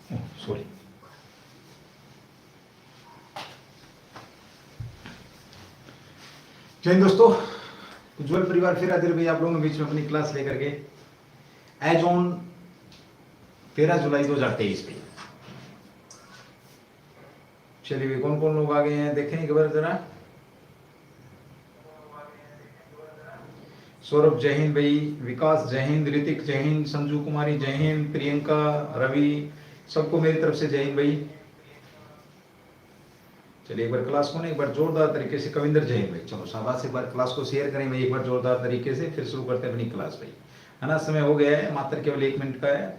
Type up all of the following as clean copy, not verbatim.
Sorry. जय हिंद दोस्तों, उज्ज्वल परिवार फिर हाजिर भाई आप लोगों के बीच में अपनी क्लास लेकर के। एज ऑन 13 जुलाई 2023 पे चलिए भाई, कौन कौन लोग आ गए हैं देखें एक बार जरा। सौरभ जय हिंद भाई, विकास जय हिंद, ऋतिक जय हिंद, संजू कुमारी जय हिंद, प्रियंका, रवि, सबको मेरी तरफ से जय हिंद भाई। चलिए एक बार क्लास को ना एक बार जोरदार तरीके से कविंदर जय हिंद भाई। चलो शाबाश, एक बार क्लास को शेयर करें भाई एक बार जोरदार तरीके से, फिर शुरू करते हैं अपनी क्लास भाई, है ना। समय हो गया है, मात्र केवल 1 मिनट का है।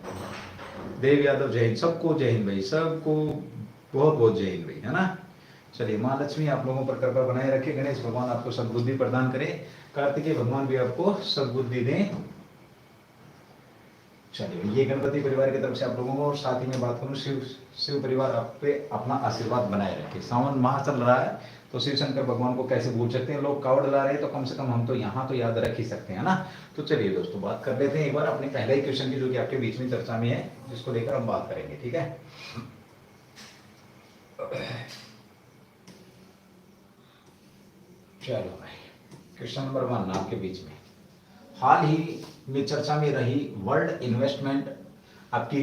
देव यादव जय हिंद, सबको जय हिंद भाई, सबको बहुत बहुत जय हिंद भाई, है ना। चलिए, माँ लक्ष्मी आप लोगों पर कृपा बनाए रखे, गणेश भगवान आपको सद्बुद्धि प्रदान करे, कार्तिकेय भगवान भी आपको सद्बुद्धि दें। चलिए, ये गणपति परिवार की तरफ से आप लोगों को, और साथ ही में बात करूं शिव परिवार आप पे अपना आशीर्वाद बनाए रखे। सावन माह चल रहा है तो शिव शंकर भगवान को कैसे भूल सकते हैं। लोग कावड़ ला रहे हैं तो कम से कम हम तो यहाँ तो याद रख ही सकते हैं ना। तो चलिए दोस्तों, बात कर लेते हैं एक बार अपने पहले ही क्वेश्चन की, जो कि आपके बीच में चर्चा में है, जिसको लेकर हम बात करेंगे, ठीक है। चलो भाई, क्वेश्चन नंबर 1 आपके बीच में, हाल ही में चर्चा में रही वर्ल्ड इन्वेस्टमेंट आपकी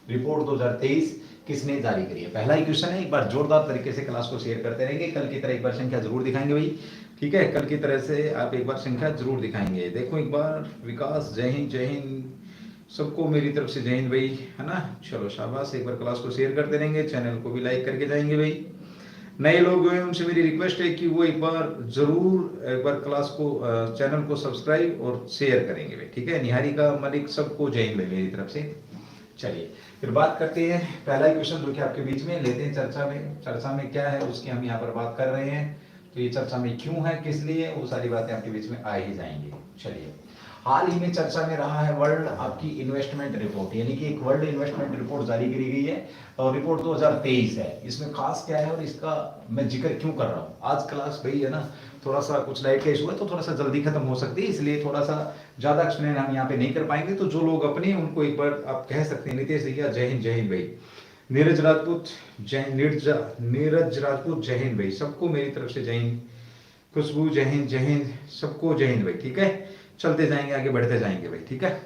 रिपोर्ट 2023 किसने जारी करी है। पहला ही क्वेश्चन है, एक बार जोरदार तरीके से क्लास को शेयर करते रहेंगे। कल की तरह एक बार संख्या जरूर दिखाएंगे भाई, ठीक है। कल की तरह से आप एक बार संख्या जरूर दिखाएंगे। देखो एक बार, विकास जय हिंद, जय हिंद, सबको मेरी तरफ से जय हिंद भाई, है ना। चलो शाबाश, एक बार क्लास को शेयर करते रहेंगे, चैनल को भी लाइक करके जाएंगे भाई। नए लोग हैं उनसे मेरी रिक्वेस्ट है कि वो एक बार जरूर एक बार क्लास को चैनल को सब्सक्राइब और शेयर करेंगे भाई, ठीक है। निहारिका मलिक, सबको जय हिंद भाई मेरी तरफ से। चलिए फिर बात करते हैं, पहला ही क्वेश्चन जो कि आपके बीच में लेते हैं चर्चा में। चर्चा में क्या है उसकी हम यहाँ पर बात कर रहे हैं, तो ये चर्चा में क्यों है, किस लिए, वो सारी बातें आपके बीच में आ ही जाएंगी। चलिए, हाल ही में चर्चा में रहा है वर्ल्ड आपकी इन्वेस्टमेंट रिपोर्ट, यानी कि एक वर्ल्ड इन्वेस्टमेंट रिपोर्ट जारी करी गई है, और रिपोर्ट 2023 है। इसमें खास क्या है और इसका मैं जिक्र क्यों कर रहा हूँ। आज क्लास भाई है ना, थोड़ा सा कुछ लाइट का इशू है तो थोड़ा सा जल्दी खत्म हो सकती है, इसलिए थोड़ा सा ज्यादा एक्सप्लेन हम यहाँ पे नहीं कर पाएंगे। तो जो लोग अपने, उनको एक बार आप कह सकते हैं, नितेश भैया जय हिंद भाई, नीरज राजपूत नीरज राजपूत जय हिंद भाई, सबको मेरी तरफ से जय हिंद। खुशबू जय हिंद, सबको जय हिंद भाई, ठीक है। चलते जाएंगे, आगे बढ़ते जाएंगे भाई, ठीक है।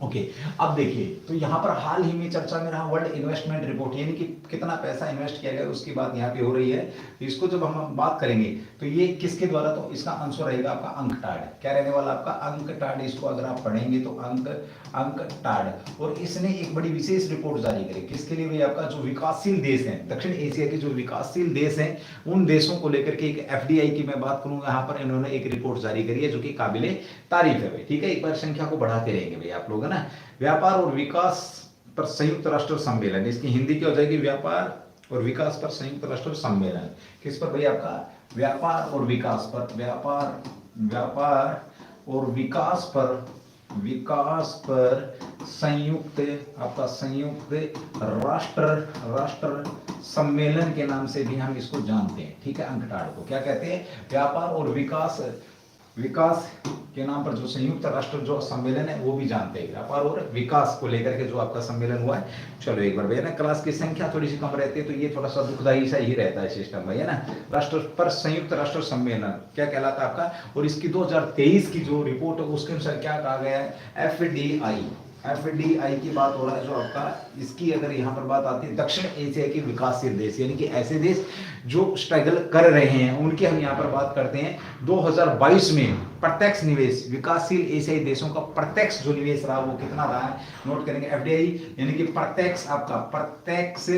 ओके, अब देखिए, तो यहाँ पर हाल ही में चर्चा में रहा वर्ल्ड इन्वेस्टमेंट रिपोर्ट, यानी कि कितना पैसा इन्वेस्ट किया गया उसकी बात यहाँ पे हो रही है। इसको जब हम बात करेंगे तो ये किसके द्वारा, तो इसका आंसर रहेगा आपका अंकटाड। क्या रहने वाला आपका अंकटाड, इसको अगर आप पढ़ेंगे तो अंकटाड। और इसने एक बड़ी विशेष रिपोर्ट जारी करी, किसके लिए भाई, आपका जो विकासशील देश हैं, दक्षिण एशिया के जो विकासशील देश हैं, उन देशों को लेकर के एक FDI की मैं बात करूंगा, यहाँ पर इन्होंने एक रिपोर्ट जारी करी है जो कि काबिले तारीफ है भाई, ठीक है। एक बार संख्या को बढ़ाते रहेंगे भाई आप लोग, है ना। व्यापार और विकास पर संयुक्त राष्ट्र सम्मेलन, इसकी हिंदी क्या हो जाएगी, व्यापार और विकास पर संयुक्त राष्ट्र सम्मेलन। किस पर भाई, आपका व्यापार और विकास पर, व्यापार और विकास पर संयुक्त, आपका संयुक्त राष्ट्र सम्मेलन के नाम से भी हम इसको जानते हैं, ठीक है। अंकटाड को क्या कहते हैं, व्यापार और विकास के नाम पर जो संयुक्त राष्ट्र जो सम्मेलन है वो भी जानते हैं, व्यापार और विकास को लेकर के जो आपका सम्मेलन हुआ है। चलो एक बार भैया ना, क्लास की संख्या थोड़ी सी कम रहती है तो ये थोड़ा सा दुखदायी सा ही रहता है सिस्टम भाई, है ना। राष्ट्र पर संयुक्त राष्ट्र सम्मेलन क्या कहलाता है आपका, और इसकी 2023 की जो रिपोर्ट है उसके अनुसार क्या कहा गया है, FDI की बात हो रहा है जो आपका, इसकी अगर यहाँ पर बात आती है, दक्षिण एशिया के विकासशील देश, यानी कि ऐसे देश जो स्ट्रगल कर रहे हैं उनकी हम यहाँ पर बात करते हैं। 2022 में प्रत्यक्ष निवेश, विकासशील एशियाई देशों का प्रत्यक्ष जो निवेश रहा वो कितना रहा है, नोट करेंगे। FDI यानी कि प्रत्यक्ष, आपका प्रत्यक्ष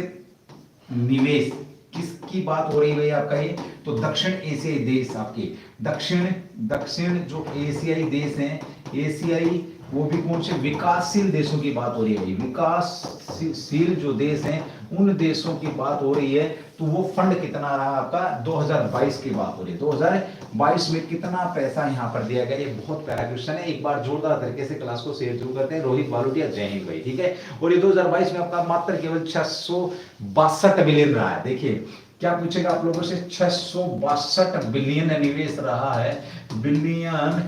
निवेश, किसकी बात हो रही है भाई आपका, ये तो दक्षिण एशियाई देश, आपके दक्षिण जो एशियाई देश हैं, एशियाई वो भी कौन से, विकासशील देशों की बात हो रही है भाई, विकासशील जो देश हैं उन देशों की बात हो रही है। तो वो फंड कितना रहा आपका, 2022 की बात हो रही है, 2022 में कितना पैसा यहाँ पर दिया गया, ये बहुत प्यारा क्वेश्चन है। एक बार जोरदार तरीके से क्लास को शेयर जरूर करते हैं। रोहित बालोटिया जय हिंद भाई, ठीक है। और ये 2022 में आपका मात्र केवल 662 बिलियन रहा है। देखिए क्या पूछेगा आप लोगों से, 662 बिलियन निवेश रहा है, बिलियन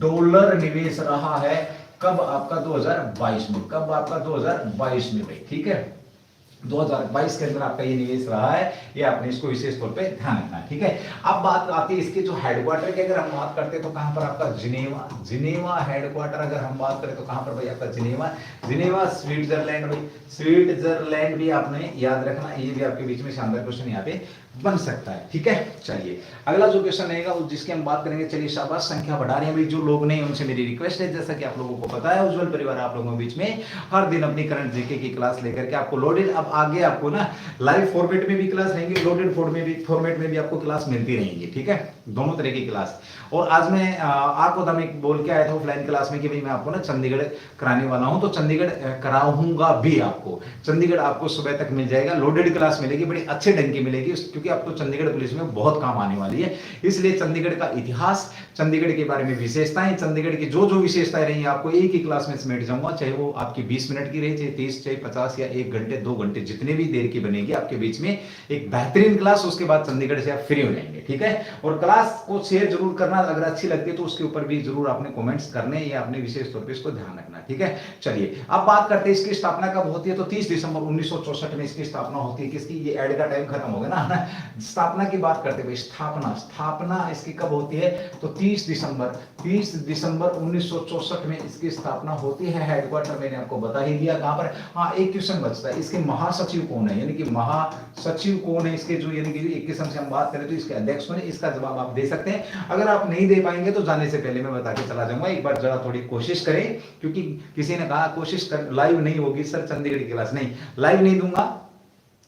डॉलर निवेश रहा है कब आपका 2022 में, कब आपका 2022 में भाई, ठीक है 2022 के अंदर आपका ये निवेश रहा है, ये आपने इसको विशेष तौर पे ध्यान रखना है, ठीक है। अब बात आती है इसके जो हेडक्वार्टर की, अगर हम बात करते हैं तो कहां पर आपका जिनेवा, जिनेवा हेडक्वार्टर अगर हम बात करें तो कहां पर भाई आपका जिनेवा, जिनेवा स्विट्जरलैंड भाई, स्विट्जरलैंड भी आपने याद रखना, ये भी आपके बीच में शानदार क्वेश्चन यहाँ पे बन सकता है, ठीक है। चलिए अगला जो क्वेश्चन रहेगा जिसकी हम बात करेंगे, चलिए शाबाश, संख्या बढ़ा रहे हैं भाई जो लोग नहीं, उनसे मेरी रिक्वेस्ट है, जैसा कि आप लोगों को पता है उज्जवल परिवार आप लोगों के बीच में हर दिन अपनी करंट जीके की क्लास लेकर के आपको लोडेड, अब आगे आपको ना लाइव फॉर्मेट में भी क्लास रहेंगी, लोडेड फॉर्मेट में भी आपको क्लास मिलती रहेंगी, ठीक है, दोनों तरह की क्लास। और आज मैं आपको दम एक बोल के आया था ऑफलाइन क्लास में कि भाई मैं आपको ना चंडीगढ़ कराने वाला हूं, तो चंडीगढ़ कराऊंगा भी आपको, चंडीगढ़ आपको सुबह तक मिल जाएगा, लोडेड क्लास मिलेगी, बड़ी अच्छे ढंग की मिलेगी, क्योंकि आपको चंडीगढ़ पुलिस में बहुत काम आने वाली है। इसलिए चंडीगढ़ का इतिहास, चंडीगढ़ के बारे में विशेषताएं, चंडीगढ़ की जो जो विशेषताएं रही आपको एक ही क्लास में समेट जाऊंगा, चाहे वो आपकी 20 मिनट की रहे, चाहे 30, चाहे 50 या 1 घंटे 2 घंटे, जितने भी देर की बनेगी आपके बीच में एक बेहतरीन क्लास, उसके बाद चंडीगढ़ से आप फ्री हो जाएंगे, ठीक है। और क्लास को शेयर जरूर करना, अगर अच्छी लगती है तो उसके ऊपर भी जरूर आपने कमेंट्स करने, या आपने विशेष तौर पे इसको ध्यान रखना, ठीक है। चलिए अब बात करते हैं इसकी स्थापना कब होती है, तो 30 दिसंबर 1964 में इसकी स्थापना होती है। किसकी, ये ऐड का टाइम खत्म हो गया ना, स्थापना की बात करते हैं, स्थापना, स्थापना इसकी कब होती है, तो 30 दिसंबर 1964 में इसकी स्थापना होती है। हेडक्वार्टर मैंने आपको बता ही दिया कहां पर। हाँ, एक क्वेश्चन बचता है, इसके महासचिव कौन है, यानी कि महासचिव कौन है इसके, जो यानी कि एक किस्म से हम बात करें तो इसके अध्यक्ष कौन है, इसका जवाब आप दे सकते हैं। अगर आप नहीं दे पाएंगे तो जाने से पहले मैं बता के चला जाऊंगा, एक बार जरा थोड़ी कोशिश करें, क्योंकि किसी ने कहा कोशिश कर, लाइव नहीं होगी सर चंडीगढ़ की क्लास, नहीं लाइव नहीं दूंगा,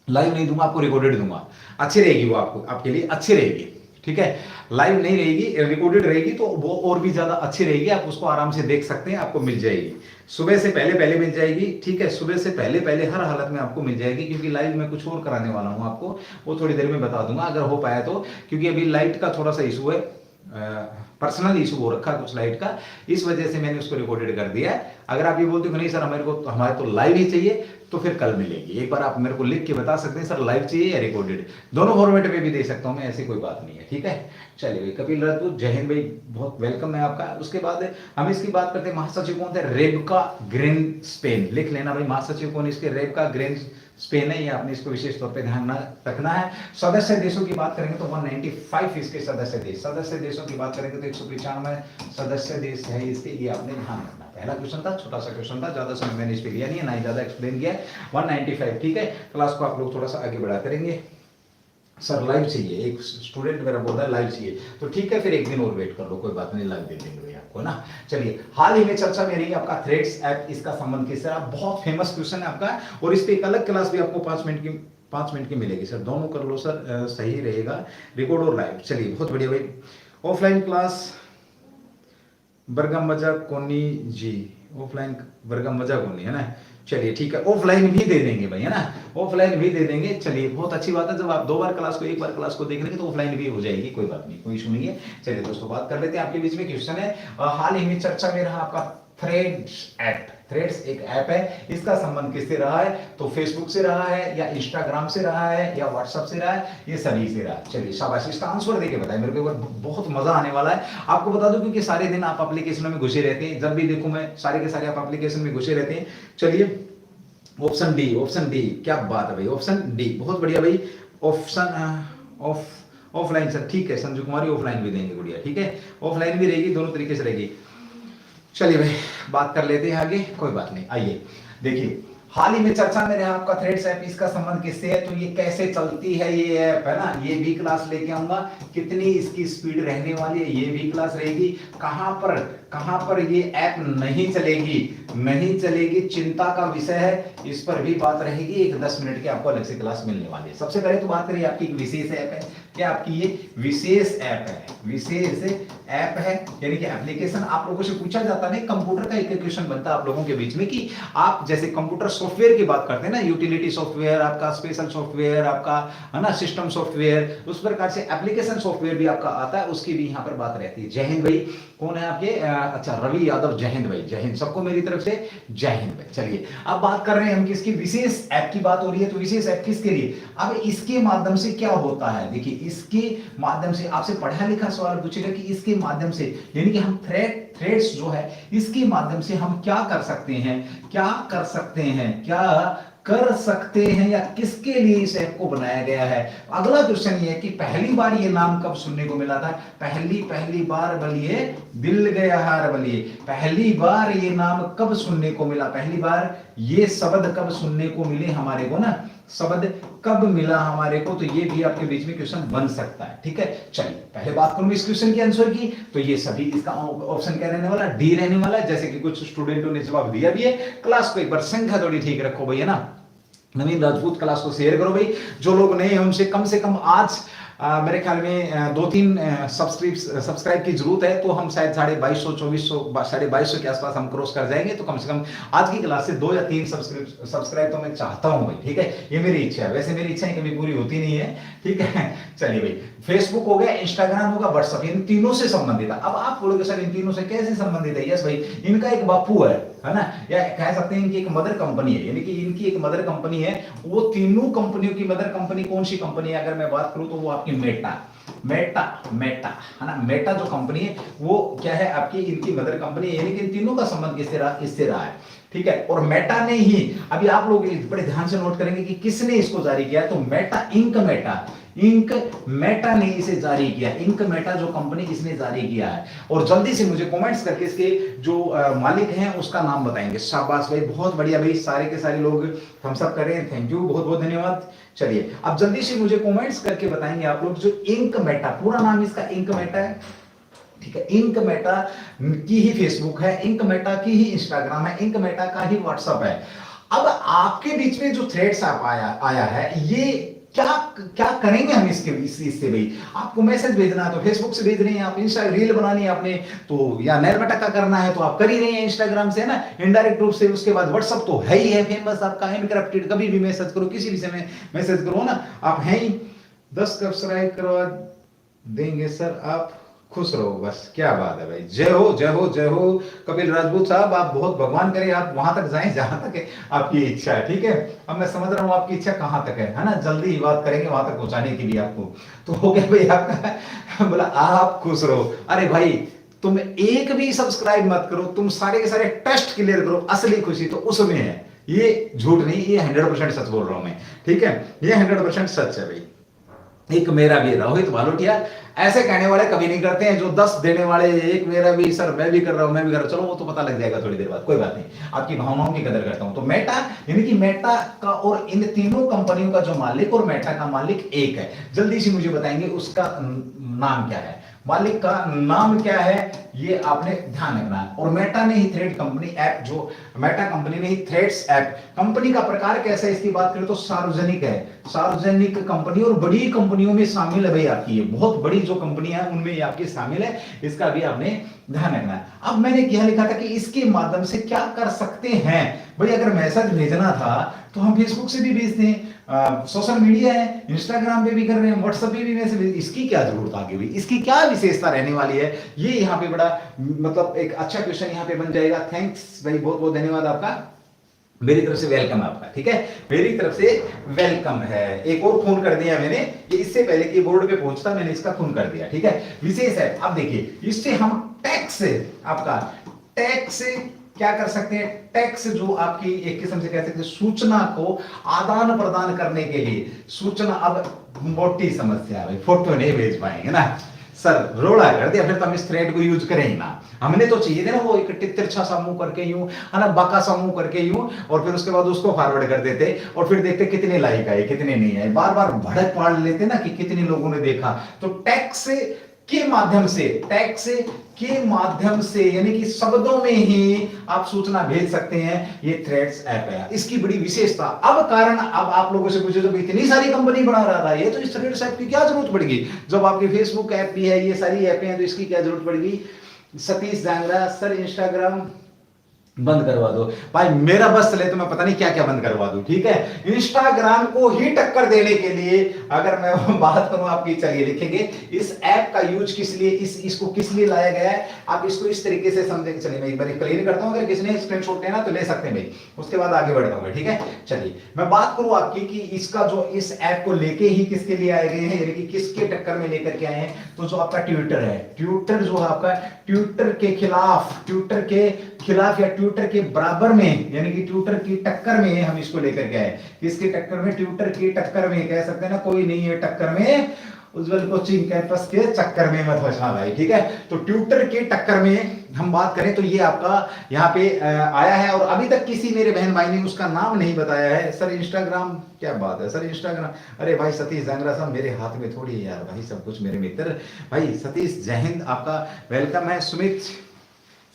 लाइव नहीं दूंगा आपको, रिकॉर्डेड दूंगा, अच्छी रहेगी वो, आपको आपके लिए अच्छी रहेगी, ठीक है। लाइव नहीं रहेगी, रिकॉर्डेड रहेगी तो वो और भी ज्यादा अच्छी रहेगी, आप उसको आराम से देख सकते हैं, आपको मिल जाएगी, सुबह से पहले मिल जाएगी, ठीक है, सुबह से पहले हर हालत में आपको मिल जाएगी, क्योंकि लाइव में कुछ और कराने वाला हूं आपको, वो थोड़ी देर में बता दूंगा अगर हो पाया तो, क्योंकि अभी लाइट का थोड़ा सा इशू है, पर्सनल इशू हो रखा कुछ लाइट का, इस वजह से मैंने उसको रिकॉर्डेड कर दिया है। अगर आप ये बोलते हो नहीं सर हमारे तो लाइव ही चाहिए, तो फिर कल मिलेगी, एक बार आप मेरे को लिख के बता सकते हैं सर लाइव चाहिए या रिकॉर्डेड, दोनों फॉर्मेट में भी दे सकता हूं मैं, ऐसी कोई बात नहीं है, ठीक है। चलिए भाई कपिल राजपूत, जय हिंद भाई, बहुत वेलकम है आपका। उसके बाद हम इसकी बात करते हैं, महासचिव कौन थे, रेबका ग्रीनस्पैन, लिख लेना भाई महासचिव कौन इसके, रेबका ग्रीनस्पैन है, ये आपने इसको विशेष तौर पे ध्यान रखना है। सदस्य देशों की बात करेंगे तो 195 इसके सदस्य देशों की बात करेंगे तो 195 सदस्य देश है इसके, ये आपने ध्यान रखना। पहला क्वेश्चन था, छोटा सा क्वेश्चन था, ज्यादा समय मैंने इस पे लिया नहीं है, ना ही ज्यादा एक्सप्लेन किया, 195, ठीक है। क्लास को आप लोग थोड़ा सा आगे बढ़ाते रहेंगे। सर लाइव चाहिए, एक स्टूडेंट मेरा बोल रहा है लाइव चाहिए, तो ठीक है फिर एक दिन और वेट कर लो, कोई बात नहीं, लाइव दे देंगे भैया आपको ना। चलिए हाल ही में चर्चा में रही आपका थ्रेड्स ऐप, इसका संबंध किससे, बहुत फेमस क्वेश्चन है आपका, और इस पे एक अलग क्लास भी आपको 5 मिनट की मिलेगी सर, दोनों कर लो सर, सही रहेगा, रिकॉर्ड और लाइव। चलिए बहुत बढ़िया भाई। ऑफलाइन क्लास बरगम वजा कोनी जी, ऑफलाइन बरगम वजा कोनी है ना, चलिए ठीक है, ऑफलाइन भी दे देंगे भाई, है ना, ऑफलाइन भी दे देंगे। चलिए बहुत अच्छी बात है, जब आप 2 बार क्लास को, 1 बार क्लास को देख लेंगे तो ऑफलाइन भी हो जाएगी, कोई बात नहीं, कोई इशू नहीं है। चलिए दोस्तों बात कर लेते हैं, आपके बीच में क्वेश्चन है, हाल ही में चर्चा में रहा आपका थ्रेड्स ऐप, थ्रेड्स एक ऐप है, इसका संबंध किससे रहा है, तो फेसबुक से रहा है, या इंस्टाग्राम से रहा है, या व्हाट्सएप से रहा है, ये सभी से रहा है। चलिए शाबाश, इसका आंसर देके बताएं मेरे को, बहुत मजा आने वाला है। आपको बता दूं क्योंकि सारे दिन आप एप्लीकेशनों में घुसे रहते हैं, जब भी देखूं मैं सारे के सारे आप एप्लीकेशन में घुसे रहते हैं। चलिए ऑप्शन डी, क्या बात है भाई, ऑप्शन डी बहुत बढ़िया भाई, ऑप्शन ऑफलाइन सर, ठीक है, संजू कुमारी ऑफलाइन भी देंगे गुड़िया, ठीक है, ऑफलाइन भी रहेगी, दोनों तरीके से रहेगी। चलिए भाई बात कर लेते हैं आगे, कोई बात नहीं। आइए देखिए, हाल ही में चर्चा में रहा आपका थ्रेड्स ऐप, इसका संबंध किससे है, तो ये कैसे चलती है ये ऐप, है ना, ये भी क्लास लेके आऊंगा, कितनी इसकी स्पीड रहने वाली है, ये भी क्लास रहेगी। कहां पर ये ऐप नहीं चलेगी, चिंता का विषय है, इस पर भी बात रहेगी, एक 10 मिनट की आपको अलग से क्लास मिलने वाली है। सबसे पहले तो बात करिए आपकी विशेष ऐप है, क्या आपकी ये विशेष ऐप है, यानी कि एप्लीकेशन। आप लोगों से पूछा जाता है, कंप्यूटर का एक क्वेश्चन बनता है आप लोगों के बीच में कि आप जैसे कंप्यूटर सॉफ्टवेयर की बात करते हैं ना, यूटिलिटी सॉफ्टवेयर आपका, स्पेशल सॉफ्टवेयर आपका, है ना, सिस्टम सॉफ्टवेयर, उस प्रकार से एप्लीकेशन सॉफ्टवेयर भी आपका आता है, उसकी भी यहाँ पर बात रहती है। जय हिंद भाई, कौन है आपके अच्छा रवि यादव, जय हिंद भाई, जय हिंद, सबको मेरी तरफ से जय हिंद भाई। चलिए अब बात कर रहे हैं हम किसकी, विशेष ऐप की बात हो रही है, तो विशेष ऐप किसके लिए। अब इसके माध्यम से क्या होता है, देखिए इसके माध्यम से आपसे पढ़ा लिखा सवाल पूछेगा कि इसके माध्यम से यानी कि हम थ्रेड्स जो है इसके माध्यम से हम क्या कर सकते हैं, या किसके लिए इस ऐप को बनाया गया है। अगला क्वेश्चन ये है कि पहली बार ये नाम कब सुनने को मिला था, पहली बार बलिए दिल गया हार बलिए, पहली बार ये नाम कब सुनने को मिला, पहली बार ये शब्द कब सुनने को मिले हमारे को ना, शब्द कब मिला हमारे को, तो ये भी आपके बीच में क्वेश्चन बन सकता है। ठीक है, चलिए पहले बात करूं इस क्वेश्चन के आंसर की, तो ये सभी इसका ऑप्शन क्या रहने वाला, डी रहने वाला है, जैसे कि कुछ स्टूडेंटों ने जवाब दिया भी है। क्लास को एक बार संख्या थोड़ी ठीक रखो भैया ना, नवीन राजपूत क्लास को शेयर करो भाई, जो लोग नए हैं उनसे कम से कम आज मेरे ख्याल में 2-3 सब्सक्राइब की जरूरत है, तो हम शायद 2200 के आसपास हम क्रॉस कर जाएंगे, तो कम से कम आज की क्लास से 2 या 3 सब्सक्राइब तो मैं चाहता हूं भाई। ठीक है, ये मेरी इच्छा है, वैसे मेरी इच्छाएं कभी पूरी होती नहीं है। ठीक है, चलिए भाई, फेसबुक हो गया, इंस्टाग्राम होगा, व्हाट्सएप, इन तीनों से संबंधित है। अब आप बोलोगे सर इन तीनों से कैसे संबंधित है, यस भाई, इनका एक बापू है ना, या कह सकते हैं इनकी एक मदर कंपनी है, यानी कि इनकी एक मदर कंपनी है। वो तीनों कंपनियों की मदर कंपनी कौन सी कंपनी है, अगर मैं बात करूं तो वो आपकी मेटा है ना, मेटा जो कंपनी है वो क्या है आपकी, इनकी मदर कंपनी है, यानी कि इन तीनों का संबंध इससे रहा है। ठीक है, और मेटा ने ही, अभी आप लोग बड़े ध्यान से नोट करेंगे कि किसने इसको जारी किया, तो मेटा ने इसे जारी किया, इंक मेटा जो कंपनी इसने जारी किया है। और जल्दी से मुझे कमेंट्स करके इसके जो मालिक हैं उसका नाम बताएंगे। शाबाश भाई, बहुत बढ़िया भाई, सारे के सारे लोग थम्स अप कर रहे हैं, थैंक यू, बहुत बहुत धन्यवाद। चलिए अब जल्दी से मुझे कमेंट्स करके बताएंगे आप लोग, जो इंक मेटा, पूरा नाम इसका इंक मेटा है। ठीक है, इंक मेटा की ही फेसबुक है, इंक मेटा की ही इंस्टाग्राम है, इंक मेटा का ही व्हाट्सएप है। अब आपके बीच में जो थ्रेड्स आप आया है, ये क्या करेंगे हम इससे भाई, आपको मैसेज भेजना है तो फेसबुक से भेज रहे हैं आप, इंस्टा रील बनानी है आपने तो, या नैरबटा का करना है तो आप कर ही रहे हैं इंस्टाग्राम से, है ना, इनडायरेक्ट रूप से। उसके बाद व्हाट्सएप तो है ही है फेमस आपका, इनकरप्टेड, कभी भी मैसेज करो, किसी भी समय मैसेज करो ना, आप हैं ही। 10 सब्सक्राइब करवा देंगे सर, आप खुश रहो बस, क्या बात है भाई, जय हो जय हो जय हो कपिल राजपूत साहब, आप बहुत, भगवान करे आप वहां तक जाएं जहां तक है आपकी इच्छा है। ठीक है, अब मैं समझ रहा हूं आपकी इच्छा कहां तक है ना, जल्दी ही बात करेंगे वहां तक पहुंचाने के लिए आपको। तो हो गया भाई आपका, बोला आप खुश रहो। अरे भाई तुम एक भी सब्सक्राइब मत करो, तुम सारे के सारे टेस्ट क्लियर करो, असली खुशी तो उसमें है, ये झूठ नहीं, ये 100% सच बोल रहा हूं मैं। ठीक है, ये 100% सच है भाई। एक मेरा भी, रोहित भालोटिया, ऐसे कहने वाले कभी नहीं करते हैं, जो 10 देने वाले, एक मेरा भी सर, मैं भी कर रहा हूं, मैं भी कर रहा हूं, चलो वो तो पता लग जाएगा थोड़ी देर बाद, कोई बात नहीं, आपकी भावनाओं की कदर करता हूं। तो मेटा, यानी कि मेटा का और इन तीनों कंपनियों का जो मालिक और मेटा का मालिक एक है, जल्दी से मुझे बताएंगे उसका नाम क्या है, मालिक का नाम क्या है, ये आपने ध्यान रखना है। और मेटा ने ही थ्रेड कंपनी ऐप, जो मेटा कंपनी ने ही थ्रेड्स ऐप, कंपनी का प्रकार कैसा है इसकी बात करें तो सार्वजनिक है, सार्वजनिक कंपनी, और बड़ी कंपनियों में शामिल है भाई आपकी, ये बहुत बड़ी जो कंपनी है उनमें ये आपकी शामिल है, इसका भी आपने ध्यान रखना है। अब मैंने क्या लिखा था कि इसके माध्यम से क्या कर सकते हैं भाई, अगर मैसेज भेजना था तो हम फेसबुक से भी भेजते हैं, सोशल मीडिया है, इंस्टाग्राम पे भी कर रहे हैं, व्हाट्सएप पे भी मैसेज, इसकी क्या जरूरत आ गई भाई, इसकी क्या विशेषता रहने वाली है, ये यहाँ पे बड़ा मतलब एक अच्छा क्वेश्चन यहाँ पे बन जाएगा। थैंक्स भाई, बहुत बहुत धन्यवाद आपका, मेरी तरफ से वेलकम आपका। ठीक है, मेरी तरफ से वेलकम है। एक और खून कर दिया मैंने, ये इससे पहले कि बोर्ड पे पहुंचता मैंने इसका खून कर दिया। ठीक है, विशेष है। अब देखिए, इससे हम टैक्स, आपका टैक्स क्या कर सकते हैं, टैक्स जो आपकी एक किस्म से कह सकते हैं सूचना को आदान प्रदान करने के लिए, सूचना, अब मोटी समस्या है, फोटो नहीं भेज पाएंगे ना सर, रोड़ा कर दिया, फिर तो हम इस थ्रेड को यूज करें ना, हमने तो चाहिए थे ना वो एक तिरछा सा मुंह करके यूं, है ना, बाका सा मुंह करके यूं, और फिर उसके बाद उसको फॉरवर्ड कर देते और फिर देखते कितने लाइक आए कितने नहीं आए, बार बार भड़क पाड़ लेते ना कि कितने लोगों ने देखा। तो टैक्स के माध्यम से यानी कि शब्दों में ही आप सूचना भेज सकते हैं, ये थ्रेड्स ऐप है, इसकी बड़ी विशेषता। अब कारण, अब आप लोगों से पूछे, जब इतनी सारी कंपनी बना रहा था ये, तो इस थ्रेड्स ऐप की क्या जरूरत पड़ेगी, जब आपकी फेसबुक ऐप भी है, ये सारी ऐप हैं, तो इसकी क्या जरूरत पड़ेगी। सतीश जांगरा सर, इंस्टाग्राम बंद करवा दो भाई, मेरा बस चले तो मैं पता नहीं क्या क्या बंद करवा दूं, ठीक है। इंस्टाग्राम को ही टक्कर देने के लिए अगर मैं बात करूं आपकी, चलिए लिखेंगे इस ऐप का यूज किस लिए, इसको किस लिए लाया गया है, आप इसको इस तरीके से समझेंगे। चलिए मैं एक बार क्लियर करता हूं, अगर किसी ने स्क्रीनशॉट लेना तो ले सकते हैं भाई, उसके बाद आगे बढ़ता हूं, ठीक है। चलिए मैं बात करूं आपकी कि इसका जो इस ऐप को लेके ही किसके लिए आए गए हैं, यानी कि किसके टक्कर में लेकर के आए हैं, तो जो आपका ट्विटर है, ट्विटर जो है आपका ट्विटर के खिलाफ या ट्विटर के बराबर में, यानी कि ट्विटर की टक्कर में हम इसको लेकर के आए। किसके टक्कर में, ट्विटर की टक्कर में, कह सकते हैं ना कोई नहीं है टक्कर में, उज्जवल कोचिंग कैंपस के चक्कर में मत फंसना भाई, ठीक है। तो ट्विटर के टक्कर में हम बात करें तो ये आपका यहाँ पे आया है, और अभी तक किसी मेरे बहन भाई ने उसका नाम नहीं बताया है। सर इंस्टाग्राम, क्या बात है सर इंस्टाग्राम, अरे भाई सतीश जांगरा साहब मेरे हाथ में थोड़ी है यार भाई, सब कुछ मेरे मित्र भाई। सतीश जय हिंद, आपका वेलकम है। सुमित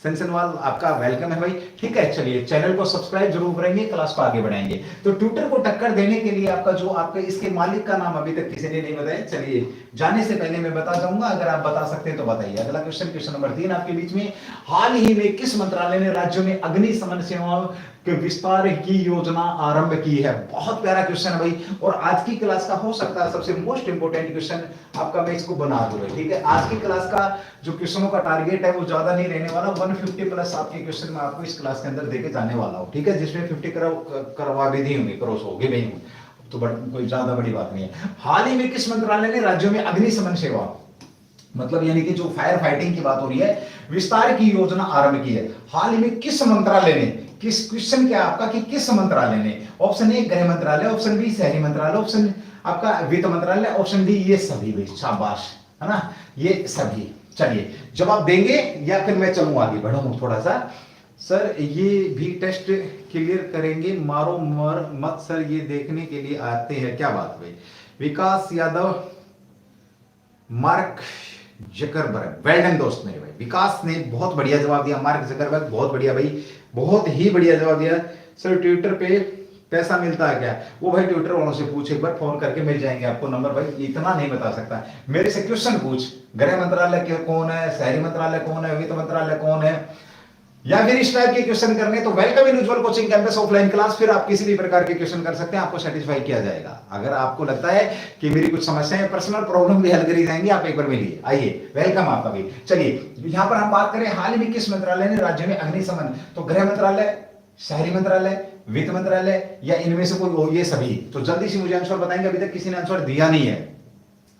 सेंसनवाल आपका वेलकम है भाई, ठीक है। चलिए चैनल को सब्सक्राइब जरूर करेंगे, क्लास को आगे बढ़ाएंगे। तो ट्विटर को टक्कर देने के लिए आपका जो आपका इसके मालिक का नाम अभी तक किसी ने नहीं बताया, चलिए जाने से पहले मैं बता जाऊंगा, अगर आप बता सकते हैं तो बताइए। अगला क्वेश्चन, क्वेश्चन नंबर 3 आपके बीच में, हाल ही में किस मंत्रालय ने राज्यों में अग्निशमन सेवाओं के विस्तार की योजना आरंभ की है। बहुत प्यारा क्वेश्चन है भाई, और आज की क्लास का हो सकता है सबसे मोस्ट इंपोर्टेंट क्वेश्चन आपका, मैं इसको बना दूंगा, ठीक है। आज की क्लास का जो क्वेश्चनों का टारगेट है वो ज्यादा नहीं रहने वाला, 150 प्लस आपके क्वेश्चन में आपको इस क्लास के अंदर देके जाने वाला हूं, ठीक है, जिसमें 50 करवा भी दी होंगे, क्रॉस हो गए भी, तो कोई ज्यादा बड़ी बात नहीं है। हाल ही में किस मंत्रालय ने राज्यों में अग्निशमन सेवा, मतलब यानी कि जो फायर फाइटिंग की बात हो रही है, विस्तार की योजना आरंभ की है। हाल ही में किस मंत्रालय ने, किस क्वेश्चन क्या आपका कि किस मंत्रालय ने, ऑप्शन ए गृह मंत्रालय, ऑप्शन बी शहरी मंत्रालय, ऑप्शन आपका वित्त मंत्रालय, ऑप्शन डी ये सभी भाई, शाबाश, है ना, ये सभी। चलिए जवाब देंगे या फिर मैं चलूं आगे बढ़ूं थोड़ा सा। सर ये भी टेस्ट क्लियर करेंगे, मारो मर मत सर, ये देखने के लिए आते हैं, क्या बात भाई। Vikas Yadav, Mark Zuckerberg, well done दोस्त मेरे भाई। विकास ने बहुत बढ़िया जवाब दिया, मार्क जकरबर्ग बहुत बढ़िया भाई, बहुत ही बढ़िया जवाब दिया। सर ट्विटर पे पैसा मिलता है क्या, वो भाई ट्विटर वालों से पूछ, एक बार फोन करके मिल जाएंगे आपको नंबर भाई, इतना नहीं बता सकता। मेरे से क्वेश्चन पूछ, गृह मंत्रालय के कौन है, शहरी मंत्रालय कौन है, वित्त मंत्रालय कौन है, या फिर इस टाइप के क्वेश्चन करने, तो welcome in Ujjwal coaching campus offline class. फिर आप किसी भी प्रकार के क्वेश्चन कर सकते हैं, आपको सेटिस्फाई किया जाएगा। अगर आपको लगता है कि मेरी कुछ समस्याएं, पर्सनल प्रॉब्लम भी हल करी जाएंगी, आप एक बार मिलिए, आइए, वेलकम आपका भी। चलिए यहां पर हम बात करें, हाल ही में किस मंत्रालय ने राज्य में अग्निशमन, तो गृह मंत्रालय, शहरी मंत्रालय, वित्त मंत्रालय, या इनमें से कोई, ये सभी। तो जल्दी से मुझे आंसर बताएंगे, अभी तक किसी ने आंसर दिया नहीं है,